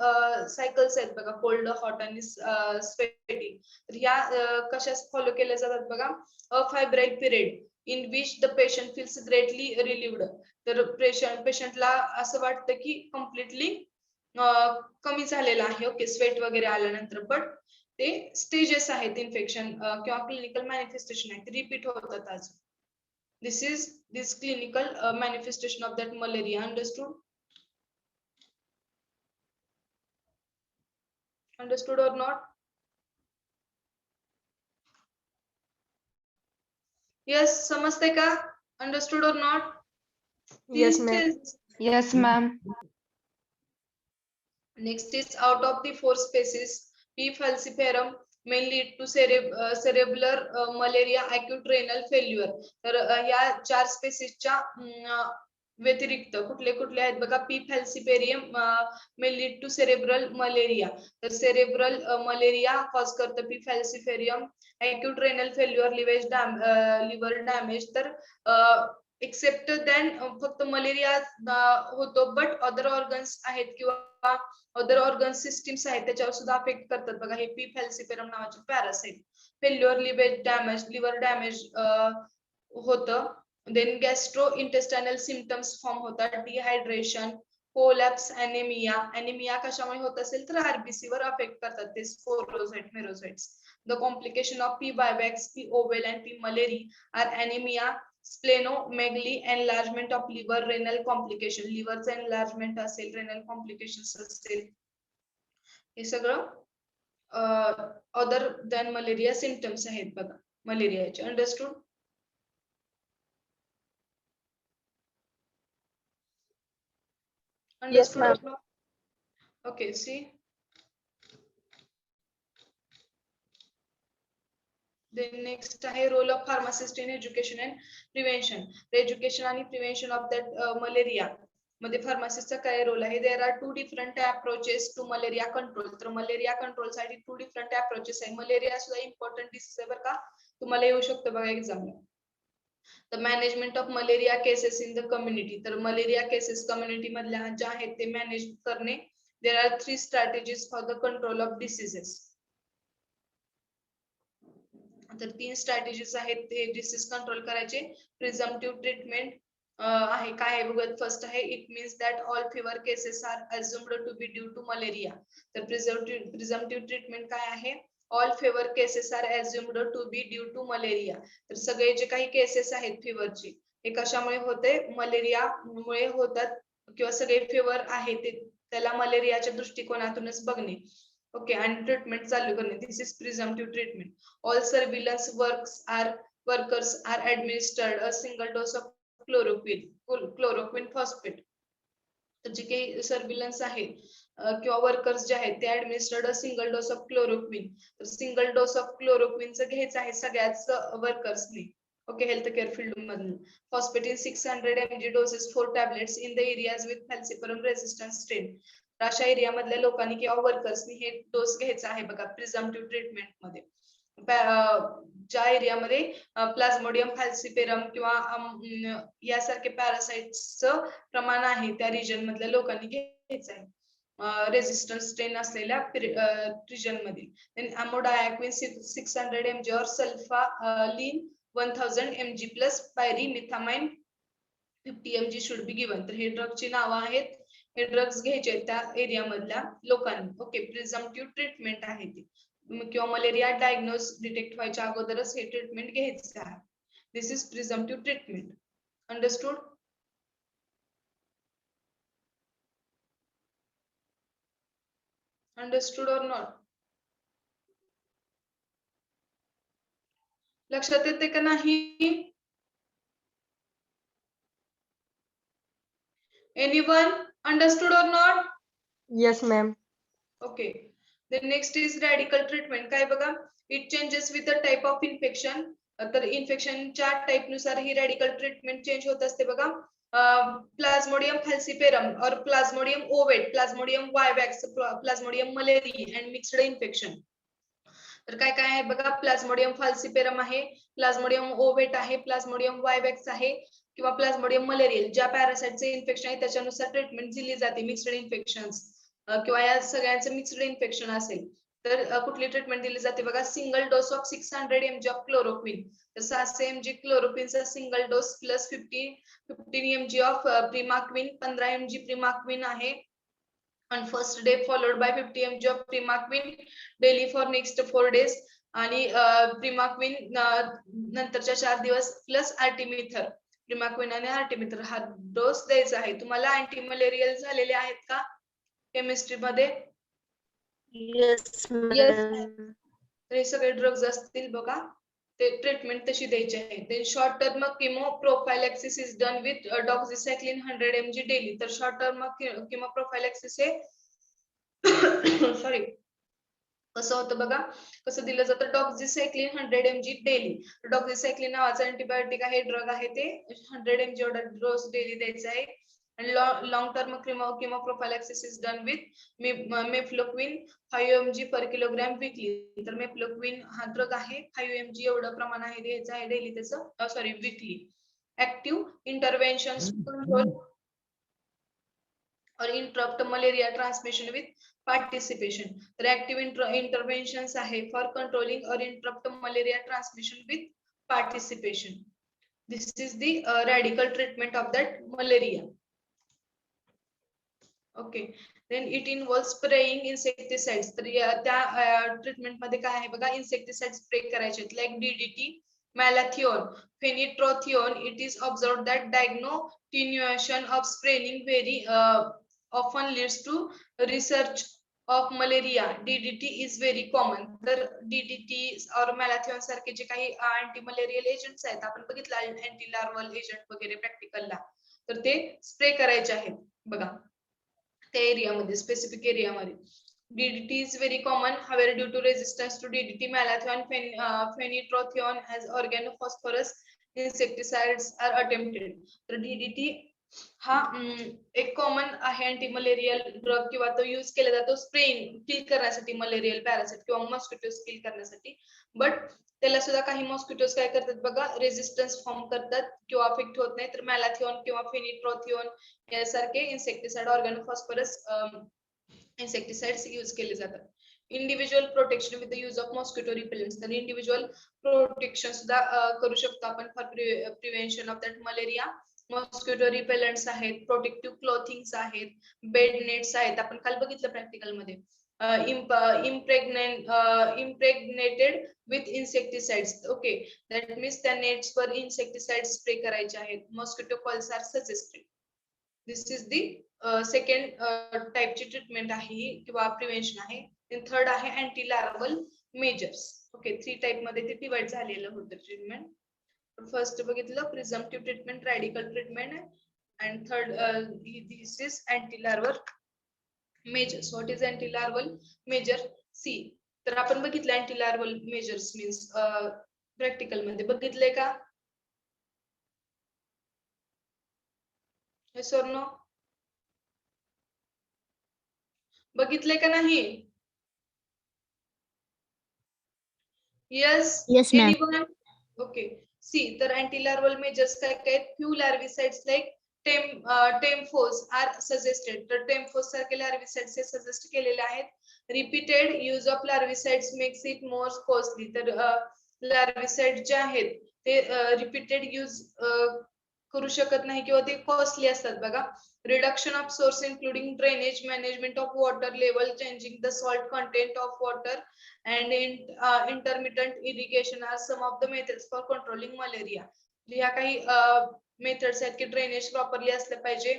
cycles आहेत बघा, cold, hot आणि sweating. तर ह्या कशा follow केल्या जातात बघा. अ febrile period in which the patient feels greatly relieved. तर पेशंटला असं वाटतं की कम्प्लिटली कमी झालेलं आहे. ओके, स्वेट वगैरे आल्यानंतर, बट ते स्टेजेस आहेत इन्फेक्शन किंवा क्लिनिकल मॅनिफेस्टेशन आहेत, रिपीट होतात अजून. This is this clinical manifestation of that malaria. Understood? Understood or not? Yes, समजते का? Understood or not? Yes, ma'am. Yes, ma'am. Next is out of the four species, P. falciparum may lead to cerebellar malaria, acute renal failure. तर या 4 स्पेसिसच्या व्यतिरिक्त कुठले कुठले आहेत बघा? P falciparum may lead to cerebral malaria. तर cerebral malaria cause करतं P falciparum. acute renal failure, liver damage. तर एक्सेप्ट देन फक्त मलेरिया होतो, बट अदर ऑर्गन्स आहेत किंवा अदर ऑर्गन सिस्टीम्स आहेत त्याच्यावर सुद्धा अफेक्ट करतात बघा हे पी फॅल्सिपेरम नावाचे पॅरासाइट. फेल्युअर, लिव्हर डॅमेज होतं. Then gastro intestinal symptoms form होतात, डिहायड्रेशन, कोलॅप्स, अॅनेमिया कशामुळे होत असेल तर आरबीसी वर अफेक्ट करतात ते sporocyte, merocytes. The complication of P vivax, P ovale and P malariae are anaemia, splenomegaly, enlargement of liver, renal complication, लिव्हरचं एनलार्जमेंट असेल, रेनल कॉम्प्लिकेशन असेल, हे सगळं अदर दॅन मलेरिया सिम्पटम्स आहेत बघा मलेरियाचे. Understood? Yes, ma'am. Understood? Okay, see. Then next आहे role of pharmacist in education and prevention. Education आणि प्रिव्हेन्शन ऑफ दॅट मलेरिया मध्ये फार्मासिस्टचा काय रोल आहे? There are 2 different approaches to malaria control. तर मलेरिया कंट्रोल साठी 2 डिफरंट अप्रोचेस आहे. Malaria सुद्धा इम्पॉर्टंट डिसीज आहे बरं का, तुम्हाला येऊ शकतो बघा एक्झामला. The management of malaria cases in the community. तर मलेरिया केसेस कम्युनिटी मधल्या ज्या आहेत ते मॅनेज करणे. There are 3 strategies for the control of diseases. तर 3 स्ट्रॅटेजीज आहेत ते डिसीज कंट्रोल करायचे. प्रिझम्पटिव्ह ट्रीटमेंट आहे, काय आहे बघत. फर्स्ट आहे it means that all fever cases are assumed to be due to malaria. तर प्रिझम्पटिव्ह ट्रीटमेंट काय आहे? All fever cases are assumed to be due to malaria. तर सगळे जे काही केसेस आहेत फिवरची हे कशामुळे होते? मलेरियामुळे होतात, किंवा सगळे फिवर आहे ते त्याला मलेरियाच्या दृष्टिकोनातूनच बघणे. ओके, आणि ट्रीटमेंट चालू करणे. This is presumptive treatment. All surveillance workers are administered a single dose of chloroquine phosphate. तर जे काही सर्व्हिलन्स आहे किंवा वर्कर्स जे आहेत ते administered a single dose of chloroquine. तर सिंगल डोस ऑफ क्लोरोक्विनचं घ्यायचं आहे सगळ्याच वर्कर्सनी. ओके, हेल्थ केअर फील्ड मधून. Phosphate in 600 mg doses 4 tablets in the areas with falciparum resistant strain. अशा एरिया मधल्या लोकांनी किंवा वर्कर्सनी हे डोस घ्यायचा आहे बघा प्रिझम्पटिव्ह ट्रीटमेंट मध्ये. ज्या एरियामध्ये प्लाझ्मोडियम फॅल्सिपेरम किंवा यासारखे पॅरासाइट्सचं प्रमाण आहे त्या रिजन मधल्या लोकांनी घ्यायचं आहे रेझिस्टंट स्ट्रेन असलेल्या रिजन मध्ये. Then amodiaquine 600 mg or sulfalene 1000 mg plus pyrimethamine 50 mg should be given. तर हे ड्रगची नावं आहेत. हे ड्रग्स घ्यायचे आहेत त्या एरिया मधल्या लोकांनी. ओके, प्रिझम्पटिव्ह ट्रीटमेंट आहे ती, किंवा मलेरिया डायग्नोज डिटेक्ट व्हायच्या अगोदरच हे ट्रीटमेंट घ्यायचं आहे. This is presumptive treatment. Understood? Understood or not? लक्षात येते का नाही? Anyone understood or not? Yes, ma'am. Okay. The next is radical treatment. काय बघा, it changes with the type of infection. तर इन्फेक्शनच्या टाइप नुसार ही रॅडिकल ट्रीटमेंट चेंज होत असते बघा. Plasmodium falciparum or Plasmodium ovale, Plasmodium vivax, Plasmodium malariae and mixed infection. तर काय काय आहे बघा, प्लाझ्मोडियम फॅल्सिपेरम आहे, प्लाझ्मोडियम ओवेट आहे, प्लाझ्मोडियम वायवॅक्स आहे, किंवा प्लाझ्मोडियम मलेरियल. ज्या पॅरासाइटचे इन्फेक्शन आहे त्याच्यानुसार ट्रीटमेंट दिली जाते. मिक्स्ड इन्फेक्शन्स किंवा या सगळ्यांचं मिक्स्ड इन्फेक्शन असेल तर कुठली ट्रीटमेंट दिली जाते बघा. Single dose of 600 mg of chloroquine. तर 600 mg क्लोरोक्विनचा single dose plus 15 mg of primaquine, 15 mg primaquine आहे. on first day followed by 50 mg of primaquine daily for next 4 days. आणि प्रिमाक्विन नंतरच्या 4 दिवस प्लस आर्टिमिथर. प्रिमाक्विन आणि आर्टिमिथर हा डोस द्यायचा आहे. तुम्हाला अँटी मलेरियल झालेले आहेत का केमिस्ट्री मध्ये? Yes, Yes. ma'am. तर हे सगळे ड्रग्ज असतील बघा, ते ट्रीटमेंट तशी द्यायची आहे. Then short term chemo prophylaxis is done with doxycycline 100 mg daily. तर शॉर्ट टर्म किमो प्रोफायलॅक्सिस हे सॉरी कसं होतं बघा, कसं दिलं जातं, डॉक्झिसायक्लिन 100 mg डेली. डॉक्झिसायक्लिन नावाचा अँटीबायोटिक आहे, ड्रग आहे, ते 100 mg एवढा डोस डेली द्यायचा आहे. आणि long term chemo prophylaxis is done with mefloquine 5 mg per kilogram weekly. तर मेफ्लोक्विन हा ड्रग आहे, 5 mg एवढं प्रमाण आहे द्यायचं आहे डेली त्याचं, sorry weekly. Active interventions control or interrupt malaria transmission with participation. तर ऍक्टिव्ह इंटरव्हेन्शन्स आहे for controlling or interrupt malaria transmission with participation. This is the radical treatment of that malaria. Okay, then it involves spraying insecticides. तर त्या treatment मध्ये काय आहे बघा, insecticide spray करायचे like DDT, malathion, phenytothione. It is observed that diagnostication of spraying very often leads to research of malaria. DDT is very common. तर DDT और malathion सारखे जे काही अँटी मलेरियल एजंट्स आहेत, आपण बघितलं अँटी लार्वल एजंट वगैरे प्रॅक्टिकलला, तर ते स्प्रे करायचे आहेत बघा त्या एरियामध्ये, स्पेसिफिक एरियामध्ये. DDT is very common. However, due to resistance to DDT, malathion, phenytothione as organophosphorus insecticides are attempted. तर DDT हा एक कॉमन आहे अँटी मलेरियल ड्रग, किंवा तो यूज केला जातो स्प्रेइंग किल करण्यासाठी, मलेरियल पॅरासाइट किंवा मॉस्किटोज किल करण्यासाठी. बट त्याला सुद्धा काही मॉस्किटोज काय करतात बघा, रेजिस्टन्स फॉर्म करतात किंवा अफेक्ट होत नाही. तर मॅलाथिओन किंवा फेनिट्रोथिओन यासारखे इन्सेक्टिसाइड, ऑर्गॅनोफॉस्फरस इन्सेक्टिसाइड्स यूज केले जातात. Individual protection with the use of mosquito repellents. तर इंडिव्हिज्युअल प्रोटेक्शन सुद्धा करू शकतो आपण for prevention of that malaria. Mosquito repellents आहेत, प्रोटेक्टिव्ह क्लॉथिंग्स आहेत, बेड नेट्स आहेत, आपण काल बघितलं प्रॅक्टिकल मध्ये. impregnated with insecticides. Okay, that means त्या नेट्स वर इन्सेक्टिसाइड स्प्रे करायचे आहेत. Mosquito coils are suggested. This is the second टाइपची ट्रीटमेंट आहे किंवा प्रिव्हेन्शन आहे. थर्ड आहे anti larval measures. Okay, 3 type मध्ये ते डिवाइड झालेलं होतं ट्रीटमेंट. फर्स्ट बघितलं presumptive treatment, radical treatment, and third this is anti larval measures. What is anti larval measure? See, तर आपण बघितलं anti larval measures means practical मध्ये बघितलंय का? Yes or no? बघितले का नाही? Yes. Yes, ma'am. Anyone? Okay. See, तर अँटी लार्वल मेजर्स काय काय आहेत? Few larvicides like temephos are suggested. तर टेम्फोस सारखे लार्विसाइड्स हे सजेस्ट केलेले आहेत. Repeated use of larvicides makes it more costly. तर लार्विसाइड जे आहेत ते रिपीटेड यूज करू शकत नाही किंवा ते कॉस्टली असतात बघा. Reduction of source including drainage, management of water level, changing the salt content of water and intermittent irrigation are some of the methods for controlling malaria. ह्या काही मेथड्स आहेत की ड्रेनेज प्रॉपरली असलं पाहिजे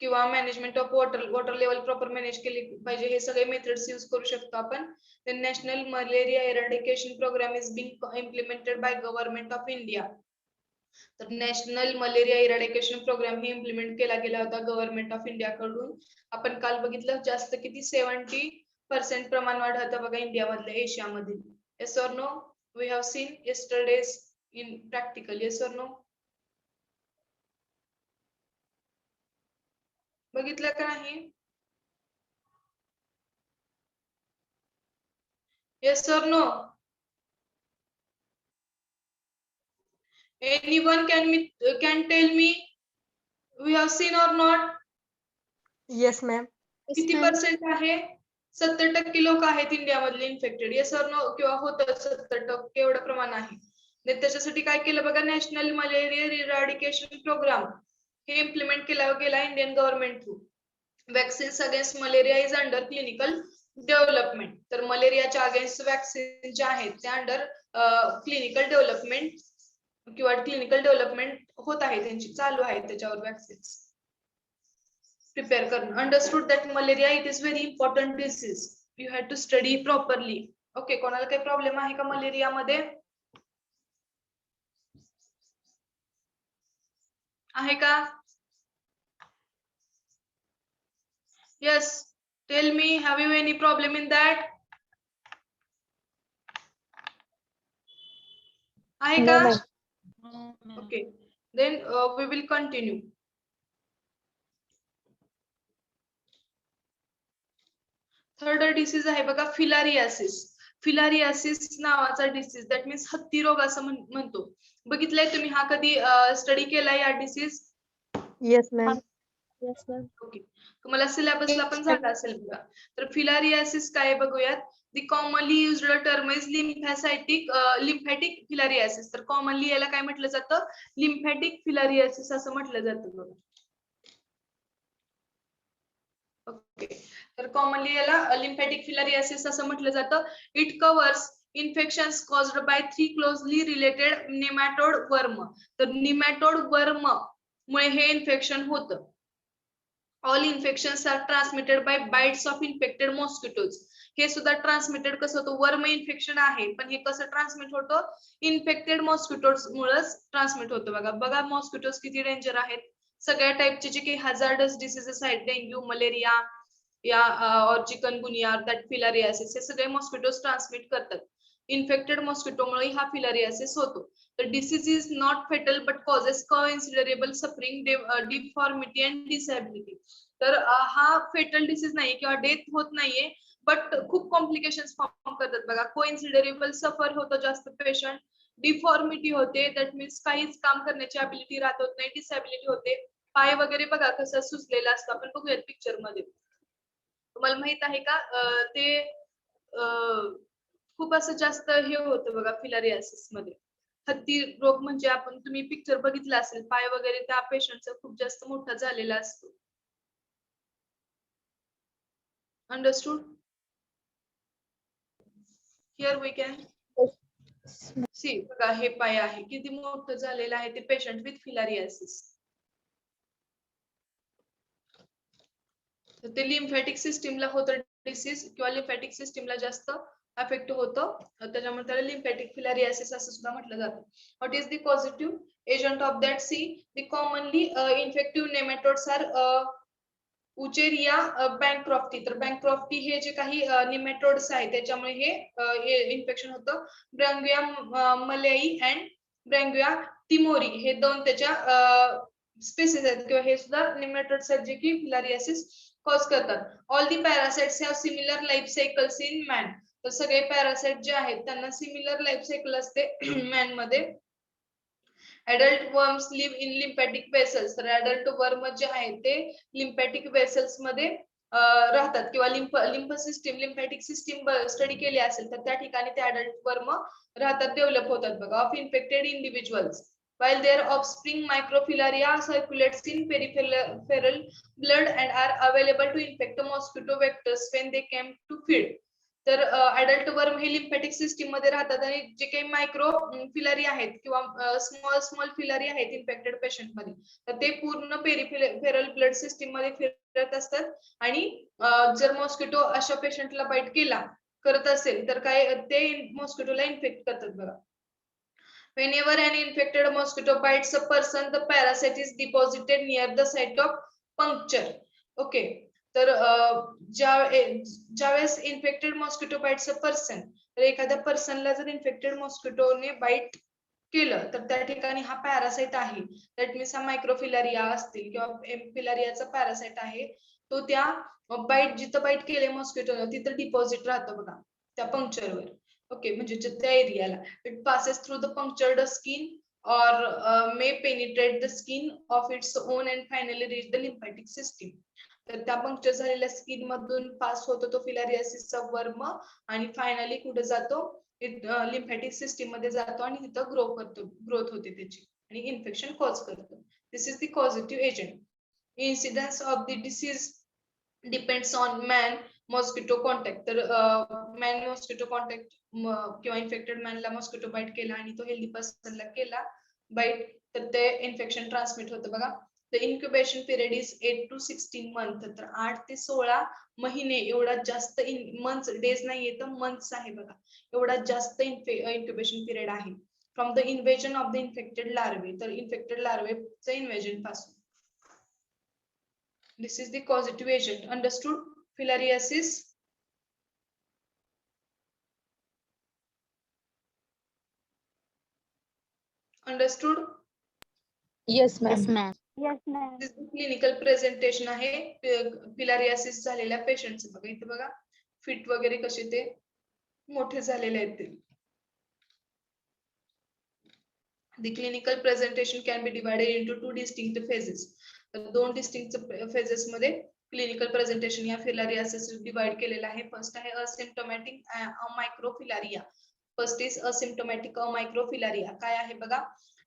किंवा management of water level proper manage केली पाहिजे. हे सगळे मेथड्स यूज करू शकतो आपण. The National Malaria Eradication Program is being implemented by Government of India. तर नॅशनल मलेरिया इरॅडिकेशन प्रोग्राम हे इम्प्लिमेंट केला गेला होता गव्हर्नमेंट ऑफ इंडिया कडून. आपण काल बघितलं जास्त किती 70% प्रमाण वाढतं बघा इंडिया मधल्या, एशिया मधील. Yes or no? We have seen yesterday's in practical. Yes or no? बघितलं का नाही? Yes or no? Anyone can tell me we have seen or not? Yes, ma'am. किती पर्सेंट आहे? 70% लोक आहेत इंडियामधले इन्फेक्टेड. Yes or no? किंवा होतं 70% एवढं प्रमाण आहे. त्याच्यासाठी काय केलं बघा, नॅशनल मलेरिया इरॅडिकेशन प्रोग्राम हे इम्प्लिमेंट केला गेला Indian government through. Vaccines against malaria is under clinical development. तर मलेरियाच्या अगेन्स्ट वॅक्सिन जे आहेत ते अंडर क्लिनिकल डेव्हलपमेंट किंवा क्लिनिकल डेव्हलपमेंट होत आहे, त्यांची चालू आहे त्याच्यावर वॅक्सिन्स प्रिपेअर करणं. Understood that malaria it is very important disease. You had to study properly. Okay, कोणाला काही प्रॉब्लेम आहे का मलेरियामध्ये? आहे का? Yes, tell me, have you any problem in that? आहे No, का? ma'am. Okay, then we will continue. Third disease आहे बघा फिलारियासिस. फिलारियासिस नावाचा डिसीज, दॅट मीन्स हत्ती रोग असं म्हणतो. बघितलंय तुम्ही हा कधी स्टडी केलाय या disease? Yes, ma'am. Yes, ma'am. Okay, तुम्हाला सिलेबसला पण झाला असेल बघा. तर फिलारियासिस काय बघूयात. The commonly used term is lymphatic filariasis. तर कॉमनली याला काय म्हटलं जातं? लिम्फॅटिक फिलारियासिस असं म्हटलं जातं बघा. ओके, तर कॉमनली याला लिम्फॅटिक फिलारियासिस असं म्हटलं जातं. It covers infections caused by 3 closely related nematode worm. तर निमॅटोड वर्म मुळे हे इन्फेक्शन होतं. All infections are transmitted by bites of infected mosquitoes. हे सुद्धा ट्रान्समिटेड कसं होतं? वर्म इन्फेक्शन आहे, पण हे कसं ट्रान्समिट होतं? इन्फेक्टेड मॉस्किटोज मुळेच ट्रान्समिट होतं. बघा बघा मॉस्किटोज किती डेंजर आहेत. सगळ्या टाइपचे जे काही हजार्डस डिसीजेस आहेत, डेंग्यू, मलेरिया या और चिकनगुनिया, दॅट फिलारियासिस, हे सगळे मॉस्किटोज ट्रान्समिट करतात. इन्फेक्टेड मॉस्किटोमुळे हा फिलारियासिस होतो. The disease is not fatal but causes considerable suffering, deformity and disability. तर हा फेटल डिसीज नाही किंवा डेथ होत नाहीये, बट खूप कॉम्प्लिकेशन्स फॉर्म करतात बघा. कोइन्सिडरेबल सफर होतो जास्त पेशंट, डिफॉर्मिटी होते, दॅट मीन्स काहीच काम करण्याची ॲबिलिटी राहत होत नाही, डिसॅबिलिटी होते. पाय वगैरे बघा कसं सुजलेलं असतं, आपण बघूयात पिक्चर मध्ये. तुम्हाला माहित आहे का ते खूप असं जास्त हे होतं बघा फिलारियासिस मध्ये. हत्ती रोग म्हणजे आपण तुम्ही पिक्चर बघितला असेल, पाय वगैरे त्या पेशंटचा खूप जास्त मोठा झालेला असतो. Understood? Here we can see बघा हे पाय आहे, किती मोठं झालेलं आहे ते पेशंट विथ फिलारियासिस. ते लिम्फॅटिक सिस्टीमला होतं डिसीज किंवा लिम्फॅटिक सिस्टीमला जास्त अफेक्ट होतं, त्याच्यामुळे त्याला लिम्फॅटिक फिलारियासिस असं सुद्धा म्हटलं जातं. What is the positive agent of that? See the commonly infective nematodes are Wuchereria bancrofti. तर बँक्रॉफ्टी हे जे काही निमॅटोड्स आहेत त्याच्यामुळे हे इन्फेक्शन होतं. ब्रँगिया मलेई अँड ब्रँगिया टिमोरी हे दोन त्याच्या स्पेसिस आहेत किंवा हे सुद्धा निमॅटोड्स आहेत जे की फिलारियासिस कॉज करतात. All the parasites have similar life cycles in man. तर सगळे पॅरासाइट जे आहेत त्यांना सिमिलर लाईफ सायकल असते मॅन मध्ये. adult worms live in lymphatic vessels. तर adult वर्म जे आहेत ते लिम्फॅटिक वेसल्स मध्ये राहतात किंवा लिम्फॅटिक सिस्टीम स्टडी केली असेल तर त्या ठिकाणी ते adult वर्म राहतात, डेव्हलप होतात बघा. Of infected individuals while their offspring microfilaria circulates in peripheral blood and are available to infect mosquito vectors when they came to feed. तर अडल्ट वर्म हे लिम्फॅटिक सिस्टीम मध्ये राहतात आणि जे काही मायक्रो फिलरी आहेत किंवा स्मॉल फिलरी आहेत इन्फेक्टेड पेशंट मध्ये, तर ते पूर्ण पेरिफेरल ब्लड सिस्टीम मध्ये फिरत असतात. आणि जर मॉस्किटो अशा पेशंटला बाईट करत असेल तर काय ते मॉस्किटोला इन्फेक्ट करतात बघा. Whenever an infected mosquito bites a person, the parasite is deposited near the site of puncture. Okay. तर ज्यावेळेस infected mosquito bytes a person, तर एखाद्या पर्सनला जर इन्फेक्टेड मॉस्किटोने बाईट केलं तर त्या ठिकाणी हा पॅरासाइट आहे, दॅट मीन्स हा मायक्रोफिलारिया असतील किंवा फिलारियाचा पॅरासाइट आहे, तो त्या जिथं बाईट केले मॉस्किटो तिथं डिपॉझिट राहतं बघा त्या पंक्चरवर. ओके, म्हणजे त्या एरियाला. It passes through the punctured skin or may penetrate the skin of its own and finally reach the lymphatic system. तर त्या पंक्चर झालेल्या स्किन मधून पास होतो तो फिलारियासिसचा वर्म आणि फायनली कुठे जातो? लिम्फॅटिक सिस्टीम मध्ये जातो आणि तिथं ग्रोथ होते त्याची आणि इन्फेक्शन कॉज करतो. This is the positive agent. Incidence of the disease depends on man mosquito contact. तर मॅन मॉस्किटो कॉन्टॅक्ट किंवा इन्फेक्टेड मॅनला मॉस्किटो बाईट केला आणि तो हेल्दी पर्सनला केला बाईट, तर ते इन्फेक्शन ट्रान्समिट होतं बघा. The incubation period is 8 to 16 month. तर 8 ते 16 महिने एवढा जास्त मंथ्स, डेज नाहीये तर मंथ्स आहे बघा, एवढा जास्त इन्क्युबेशन पिरियड आहे. From the invasion of the infected larvae, तर इन्फेक्टेड लार्वेचं इन्व्हेजन पासून. This is the causative agent. Understood? Filariasis. Understood? Yes, Yes, ma'am. ma'am. Yes, ma'am. This is clinical presentation आहे फिलारियासिस झालेल्या पेशंटचं. बघा इथे बघा, फिट वगैरे कसे ते मोठे झालेले आहेत ते. The clinical presentation can be divided into two distinct phases. तर दोन डिस्टिंक्ट फेजेस मध्ये क्लिनिकल प्रेझेंटेशन या फिलारियासिस डिवाइड केलेलं आहे. फर्स्ट आहे asymptomatic microfilaria. First is asymptomatic microfilaria. काय आहे बघा,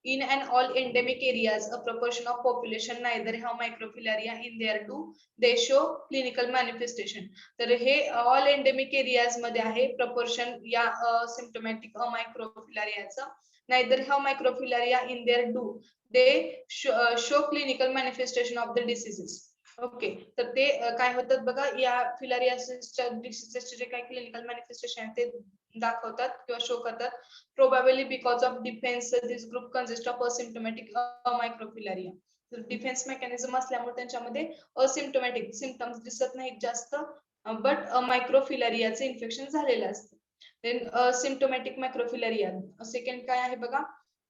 in and all endemic areas a proportion of population neither have microfilaria in their do they show clinical manifestation. तर हे ऑल एंडेमिक एरियाज मध्ये आहे प्रपोर्शन या symptomatic मायक्रोफिलारियाचं. neither have microfilaria in their do they show clinical manifestation of the diseases. Okay, तर ते काय होतात बघा, या फिलारियासिसच्या डिसीजेसचे जे काही क्लिनिकल मॅनिफेस्टेशन आहे ते दाखवतात किंवा शो करतात. Probably because of defence this group consist of asymptomatic microfilaria. तर डिफेन्स मेकॅनिझम असल्यामुळे त्यांच्यामध्ये असिम्प्टोमॅटिक सिम्पटम्स दिसत नाहीत जास्त, बट मायक्रोफिलारियाचे इन्फेक्शन झालेलं असतं. देन सिम्प्टोमॅटिक मायक्रोफिलारिया सेकंड काय आहे बघा,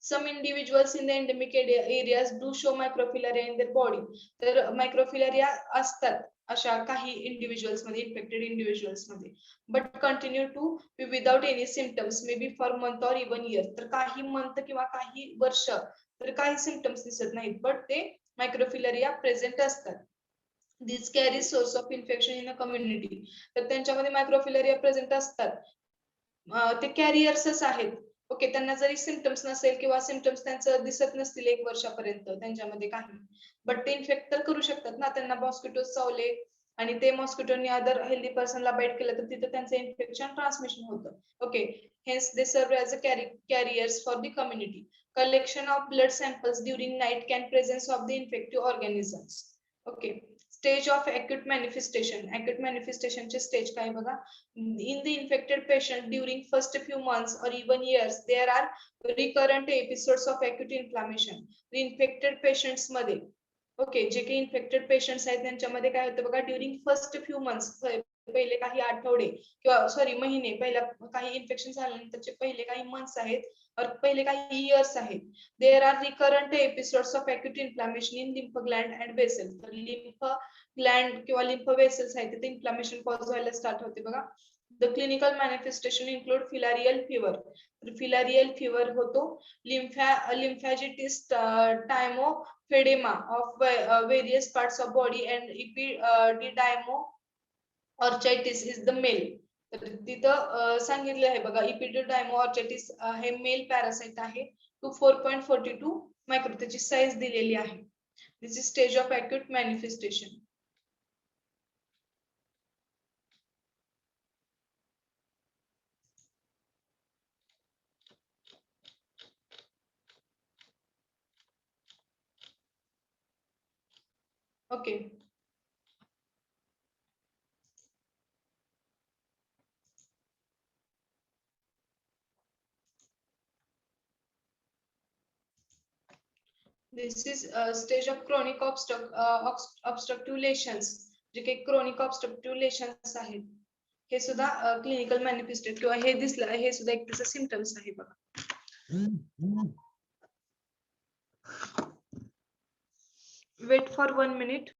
some individuals in the endemic areas do show microfilaria in their body. तर मायक्रोफिलारिया असतात अशा काही इंडिव्हिज्युअल्स मध्ये, इन्फेक्टेड इंडिव्हिज्युअल्स मध्ये, but continue to be without any symptoms may be for month or even year. तर काही मंथ किंवा काही वर्ष तर काही सिम्पटम्स दिसत नाहीत, बट ते मायक्रोफिलारिया प्रेझेंट असतात. This carry source of infection in a community. तर त्यांच्यामध्ये मायक्रोफिलारिया प्रेझेंट असतात, ते कॅरियर्सच आहेत. ओके, त्यांना जरी सिम्पटम्स नसेल किंवा सिम्पटम्स त्यांचं दिसत नसतील 1 वर्षापर्यंत त्यांच्यामध्ये काही, बट ते इन्फेक्ट तर करू शकतात ना. त्यांना मॉस्किटो चावले आणि ते मॉस्किटोनी अदर हेल्दी पर्सनला बाईट केलं तर तिथे त्यांचं इन्फेक्शन ट्रान्समिशन होतं. ओके, हेन्स दे सर्व as a carriers for the community. Collection of blood samples during night can presence of the infective organisms. Okay, stage of acute manifestation. Acute manifestation चे stage काय बघा, in the infected patient during first few months or even years there are recurrent episodes of acute inflammation. The infected patients मध्ये, okay, जे काही infected patients आहेत त्यांच्यामध्ये काय होतं बघा, ड्युरिंग फर्स्ट फ्यू मंथ्स, पहिले काही आठवडे किंवा सॉरी महिने, पहिला काही इन्फेक्शन झाल्यानंतरचे पहिले काही मंथ्स आहेत और पहिले काही इयर्स आहेत. There are recurrent episodes of acute inflammation in lymph gland and vessel. तर लिम्फ ग्लँड किंवा लिम्फ वेसल्स आहेत तिथे इन्फ्लामेशन कॉज व्हायला स्टार्ट होते बघा. The clinical manifestation include filarial fever. तर फिलारियल फिवर होतो, lymphangitis, lymphoedema of various parts of body and epididymo orchitis is the male. तर तिथं सांगितलं आहे बघा, इपिडिडायमो ऑर्चिटिस हे मेल पॅरासाइट आहे. 4.42 मायक्रो त्याची साईज दिलेली आहे. This is stage of acute manifestation. Okay, this is stage of chronic obstructive lesions. जे काही क्रोनिक ऑब्स्ट्रक्टिव्ह लेशन्स आहेत हे सुद्धा क्लिनिकल मॅनिफेस्टेड किंवा हे दिसलं, हे सुद्धा एक त्याचं सिम्पटम्स आहे बघा. Weight for 1 minute.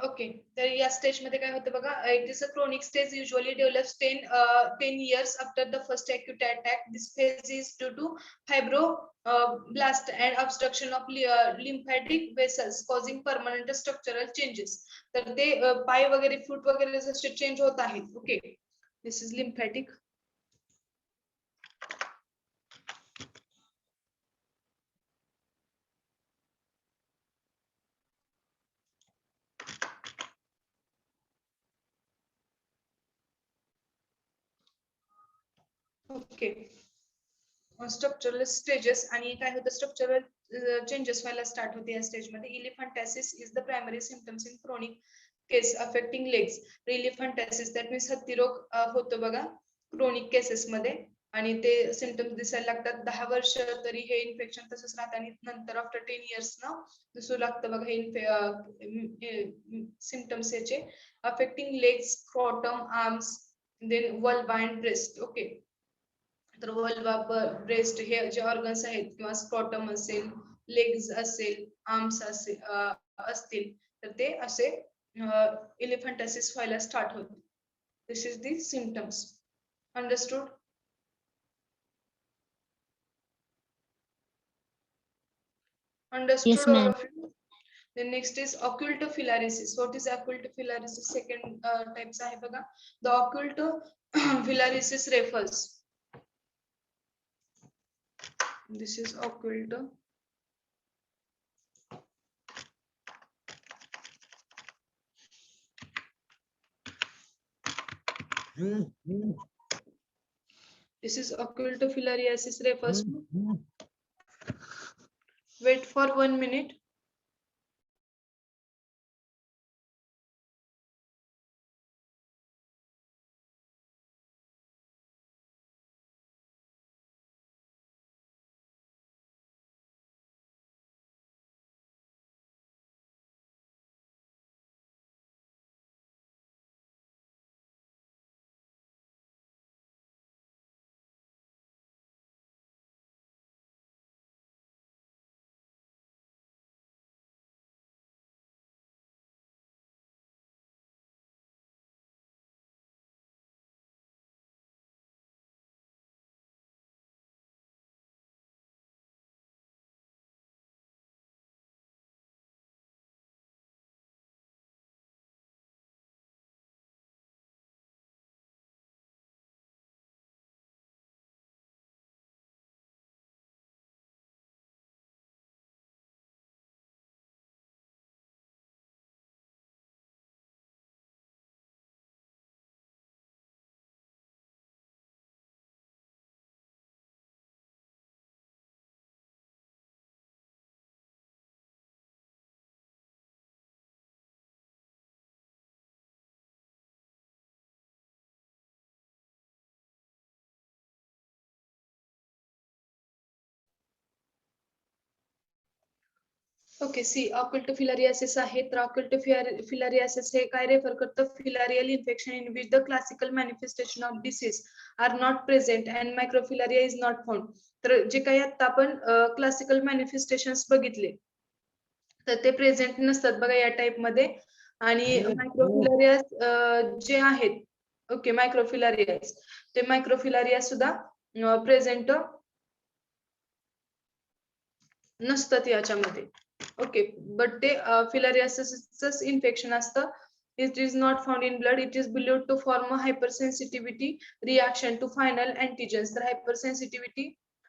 ओके, तर या स्टेज मध्ये काय होतं बघा, it is a chronic stage usually develops 10 years after the first acute attack. This phase is due to fibroblast and obstruction of lymphatic vessels causing permanent structural changes. तर ते पाय वगैरे फूट वगैरे जसे चेंज होत आहेत. Okay, this is lymphatic. Okay, structural stages आणि काय होतं, स्ट्रक्चरल चेंजेस व्हायला स्टार्ट होते या स्टेज मध्ये. Elephantiasis is the primary symptoms in chronic case affecting legs. Elephantiasis that means हत्ती रोग होतो बघा क्रोनिक केसेस मध्ये, आणि ते सिम्पटम्स दिसायला लागतात. 10 वर्ष तरी हे इन्फेक्शन तसंच राहतं आणि नंतर आफ्टर 10 years ना दिसू लागतं बघा हे सिम्पटम्स याचे. Affecting legs, scrotum, arms, then vulva and breast. Okay, तर वल्वा, ब्रेस्ट हे जे ऑर्गन्स आहेत किंवा स्क्रॉटम असेल, लेग्स असेल, आर्म्स असतील, तर ते असे इलिफंटासिस व्हायला स्टार्ट होते. This is the symptoms. Understood? Yes, Understood all ma'am. of you? Then next is occult filariasis. What is occult filariasis? Second types आहे बघा. The occult filariasis refers. This is occult. This is occult filariasis refers to. Wait for 1 minute. Okay, see occult filariasis आहे. तर occult filariasis हे काय refer करतं, filarial infection in which the classical manifestation of disease are not present and microfilaria is not found. तर जे काही आता आपण क्लासिकल मॅनिफेस्टेशन्स बघितले, तर ते प्रेझेंट नसतात बघा या टाइप मध्ये. आणि मायक्रोफिलारिया जे आहेत, ओके, मायक्रोफिलारियाज, ते मायक्रोफिलारिया सुद्धा प्रेझेंट नसतात याच्यामध्ये. ओके, बट ते फिलारियासिस इन्फेक्शन असतं. It is not found in blood. It is believed to form a hypersensitivity reaction to final antigens. तर hypersensitivity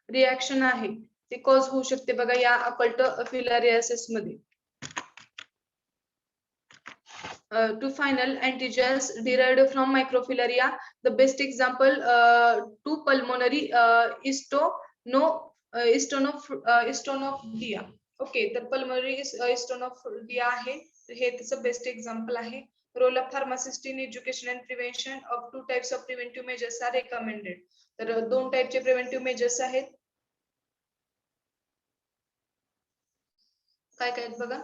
reaction आहे ते कॉज होऊ शकते बघा या अकल्ट फिलारियासिस मध्ये. To final antigens derived from microfilaria. The best example to pulmonary eosinophilia. Okay, तर pulmonary eosinophilia आहे, हे त्याचं बेस्ट एक्झाम्पल आहे. Role of pharmacist in education and prevention of 2 types of preventive measures are recommended. तर 2 टाइपचे preventive measures आहेत. काय काय आहेत बघा.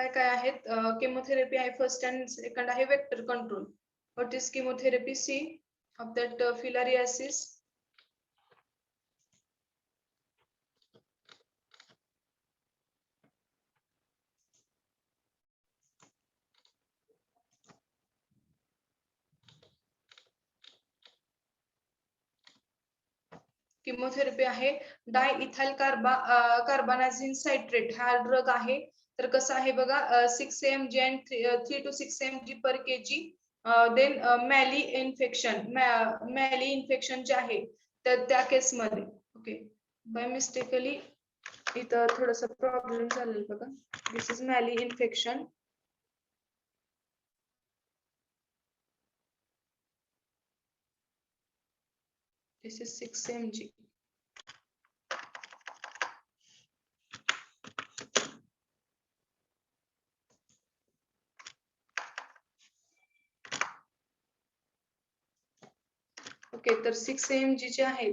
काय काय आहेत केमोथेरपी आहे फर्स्ट अँड सेकंड आहे vector control. What is chemotherapy? See of that filariasis. Chemotherapy आहे डायइथाइल कार्बानाझिन सायट्रेट हा ड्रग आहे. तर कसं आहे बघा 6 mg and 3 to 6 mg per kg. Then malayi infection जे आहे तर त्या केसमध्ये ओके बाय मिस्टेकली इथं थोडस प्रॉब्लेम झालेला बघा. This is malayi infection. This is 6 mg. Okay तर 6 mg जे आहे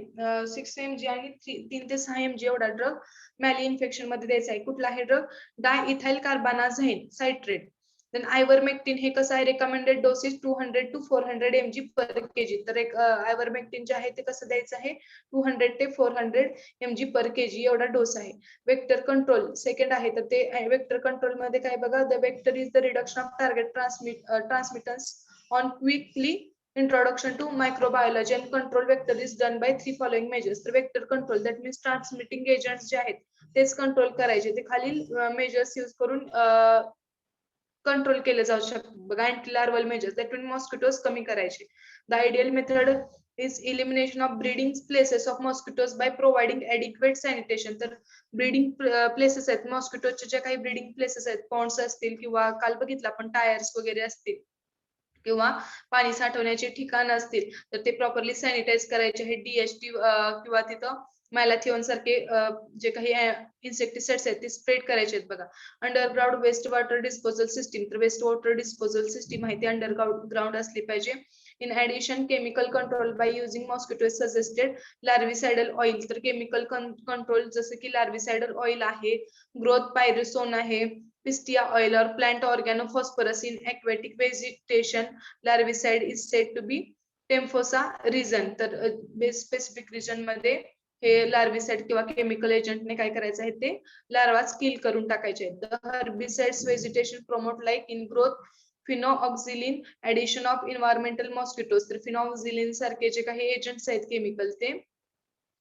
6 mg आणि 3 ते 6 mg एवढा ड्रग मॅली इन्फेक्शन मध्ये द्यायचा आहे. कुठला आहे ड्रग? Diethyl कार्बानाझाइन citrate. देन आयव्हरमेक्टिन हे कसं आहे रेकमेंडेड डोसेज 200 to 400 mg पर kg. तर एक आयव्हरमेक्टिन जे आहे ते कसं द्यायचं आहे 200 ते 400 mg पर kg एवढा डोस आहे. वेक्टर कंट्रोल सेकंड आहे तर ते वेक्टर कंट्रोल मध्ये काय बघा the vector is the reduction of target transmittance on quickly introduction to microbiology and control vector is done by 3 following measures. तर vector control that means transmitting agents जे आहेत तेच कंट्रोल करायचे. ते खालील मेजर्स यूज करून कंट्रोल केले जाऊ शकतात बघा. Anti larval measures that mean mosquitoes कमी करायचे. The ideal method is elimination of breeding places of mosquitoes by providing adequate sanitation. तर ब्रीडिंग प्लेसेस आहेत मॉस्किटोचे जे काही ब्रीडिंग प्लेसेस आहेत पॉन्ड्स असतील किंवा काल बघितलं आपण टायर्स वगैरे असतील किंवा पाणी साठवण्याचे ठिकाण असतील तर ते प्रॉपरली सॅनिटाइज करायचे आहे. DHT किंवा तिथं मॅलाथिओन सारखे जे काही इन्सेक्टिसाइड्स आहेत ते स्प्रेड करायचे आहेत बघा. Underground waste water disposal system. तर वेस्ट वॉटर डिस्पोजल सिस्टीम आहे ती अंडरग्राउंड असली पाहिजे. In addition chemical control by using mosquito suggested larvicidal oil. तर केमिकल कंट्रोल जसं की लार्विसाइडल ऑइल आहे, ग्रोथ पायरिसोन आहे, Pistia oil or plant organophosphorus in aquatic vegetation. Larvicide is said to be Temphosa region. तर specific region मध्ये हे larvicide किंवा केमिकल एजंटने काय करायचं आहे ते लार्वा किल करून टाकायचे आहेत. The herbicides vegetation promote like in growth phenoxylin addition of environmental mosquitoes. तर फिनोऑक्झिलिन सारखे जे काही एजंट्स आहेत केमिकल ते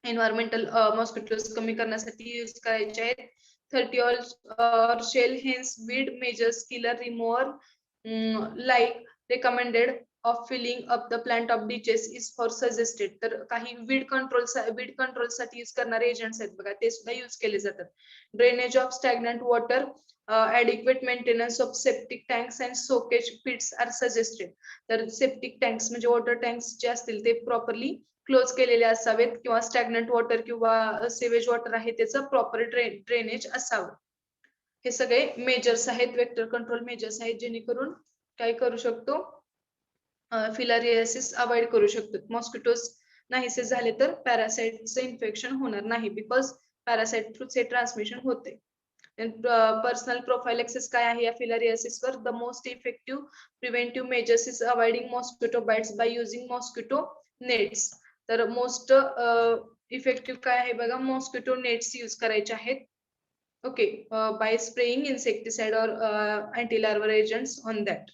एन्व्हायरमेंटल मॉस्किटोज कमी करण्यासाठी यूज करायचे आहेत. 30 or shell hence weed measures killer remover like recommended of filling up the plant of ditches is for suggested. तर काही वीड कंट्रोल साठी यूज करणारे एजंट्स आहेत बघा ते सुद्धा यूज केले जातात. Drainage of stagnant water adequate maintenance of septic tanks and soakage pits are suggested. तर सेप्टिक टँक्स म्हणजे वॉटर टँक्स जे असतील ते प्रॉपरली क्लोज केलेले असावेत किंवा स्टॅग्नंट वॉटर किंवा सेवेज वॉटर आहे त्याचं प्रॉपर ड्रेनेज असावं. हे सगळे मेजर्स आहेत वेक्टर कंट्रोल मेजर्स आहेत जेणेकरून काय करू शकतो फिलारियासिस अवॉइड करू शकतो. मॉस्किटोज नाहीसे झाले तर पॅरासाइटचं इन्फेक्शन होणार नाही बिकॉज पॅरासाइट थ्रूच हे ट्रान्समिशन होते. पर्सनल प्रोफाइलॅक्सिस काय आहे या फिलारियासिस वर? The most effective preventive measures is avoiding mosquito bytes bye using mosquito nets. तर मोस्ट इफेक्टिव्ह काय आहे बघा मॉस्किटो नेट्स यूज करायचे आहेत. ओके बाय स्प्रेइंग इन्सेक्टिसाइड और anti larval agents on that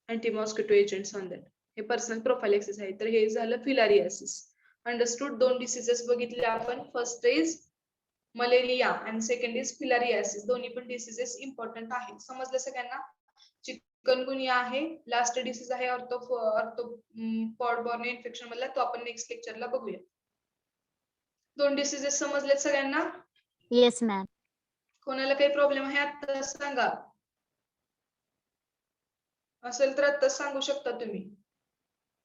anti mosquito agents on that. हे personal प्रोफाइलॅक्सिस आहे. तर हे झालं फिलारियासिस. अंडरस्टूड. दोन डिसीजेस बघितले आपण. First is malaria and second is filariasis. दोन्ही पण डिसीजेस इम्पॉर्टंट आहेत. समजलं सगळ्यांना? चिकनगुनिया आहे लास्ट डिसीज आहे पॉडबॉर्न इन्फेक्शन मधला तो आपण नेक्स्ट लेक्चरला बघूया. दोन डिसीजेस समजलेत सगळ्यांना? Yes ma'am. कोणाला काही प्रॉब्लेम आहे आता सांगा. असेल तर आता सांगू शकता तुम्ही.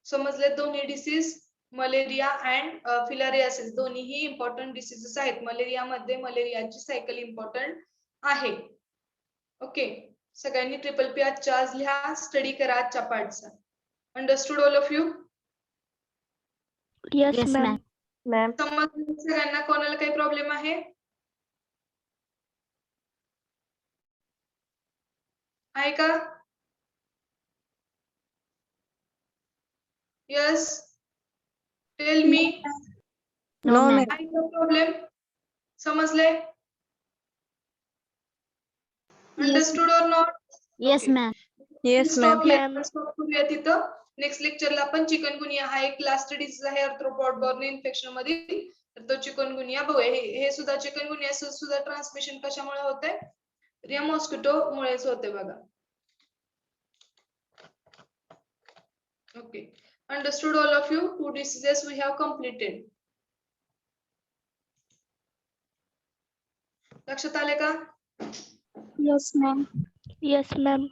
समजलेत दोन्ही डिसीज मलेरिया अँड फिलारियासिस. दोन्हीही इम्पॉर्टंट डिसीजेस आहेत. मलेरियामध्ये मलेरियाची सायकल इम्पॉर्टंट आहे. ओके सगळ्यांनी PPP आजच्या आज लिहा. स्टडी करा आजच्या पार्टचा. Understood all of you? Yes ma'am. Ma'am. समजलं सगळ्यांना? कोणाला काही प्रॉब्लेम आहे? आहे का? Yes, tell me. No, No, ma'am. ma'am. आहे का प्रॉब्लेम? समजले? Understood or not? Yes, ma'am. Yes, ma'am. Stop करूया तिथं. नेक्स्ट लेक्चरला आपण चिकनगुनिया हा एक लास्ट डिसीज आहे आर्थ्रोपॉड बॉर्न इन्फेक्शन मध्ये, तर तो चिकनगुनिया बघूया. हे सुद्धा चिकनगुनिया सुद्धा ट्रान्समिशन कशामुळे होते? या मॉस्किटो मुळेच होते बघा. Okay, understood all of you. 2 diseases we have completed. लक्षात आले का? Yes, ma'am. Yes, ma'am.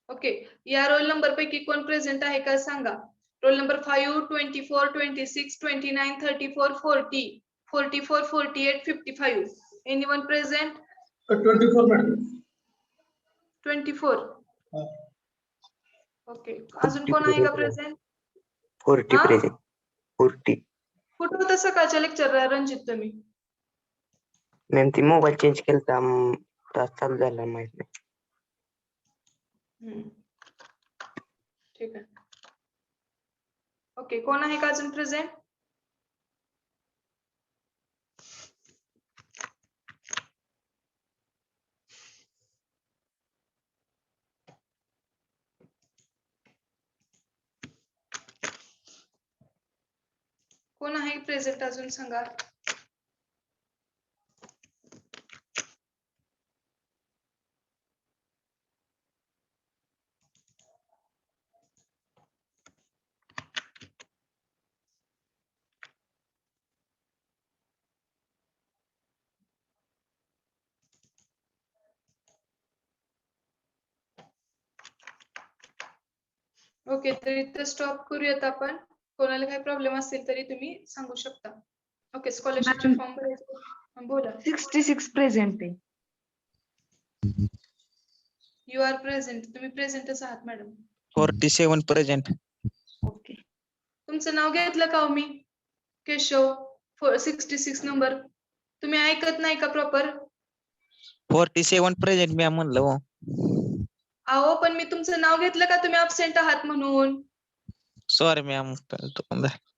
Okay, या रोल नंबर पैकी कोण प्रेझेंट आहे का सांगा. Roll number 5, 24, 26, 29, 34, 40, 44, 48, 55. Anyone present? 24 madam. 24. हा. ओके, अजून कोण आहे का प्रेझेंट? 40 हा? present. 40. कुठं होतं सकाळच्या लेक्चरला रणजित तुम्ही? मॅम ती मोबाईल चेंज केलता तास चालू झाला माहित नाही. ठीक आहे. ओके, कोण आहे का अजून प्रेझेंट? कोण आहे प्रेझेंट अजून सांगा. ओके, तर इथे स्टॉप करूयात आपण. कोणाला काही प्रॉब्लेम असेल तरी तुम्ही सांगू शकता. ओके, स्कॉलरशिपचे फॉर्म भरायचे. बोला. 66 present आहे. You are present. तुम्ही प्रेझेंटच आहात मॅडम. 47 present. Okay. तुमचं नाव घेतलं का हो मी? केशव. 66 नंबर. तुम्ही ऐकत नाही का प्रॉपर? 47 present मी म्हणलं हो. अहो, पण मी तुमचं नाव घेतलं का तुम्ही अब्सेंट आहात म्हणून? Sorry ma'am.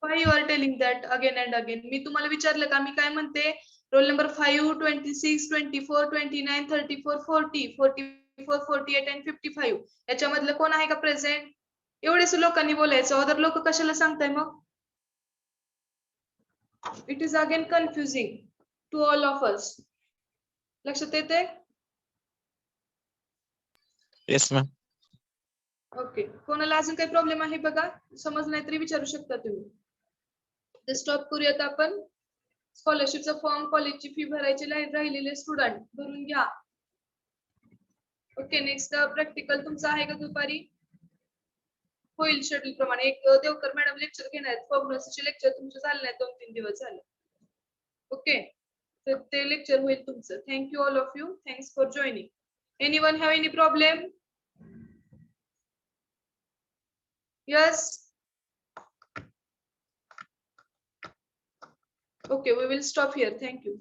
Why you are telling that again and again? मी तुम्हाला विचारलं का मी काय म्हणते? Role number 5, 26, 24, 29, 34, 40, 44, 48 and 55. याच्यामधलं कोण आहे का प्रेझेंट? एवढेच लोकांनी बोलायचं, अदर लोक कशाला सांगताय मग? It is again confusing to all of us. लक्षात येते? Yes ma'am. ओके, कोणाला अजून काही प्रॉब्लेम आहे बघा? समज नाही तरी विचारू शकता तुम्ही. तर स्टॉप करूयात आपण. स्कॉलरशिपचा फॉर्म, कॉलेजची फी भरायची राहिलेले स्टुडंट भरून घ्या. ओके, नेक्स्ट प्रॅक्टिकल तुमचं आहे का दुपारी? होईल शेड्यूल प्रमाणे. एक देवकर मॅडम लेक्चर घेणार आहेत. फॉर्म्युलाचे लेक्चर तुमचे झाले नाही, 2-3 दिवस झाले. ओके, तर ते लेक्चर होईल तुमचं. Thank you all of you. Thanks for joining. Anyone have any problem? Yes. Okay, we will stop here. Thank you.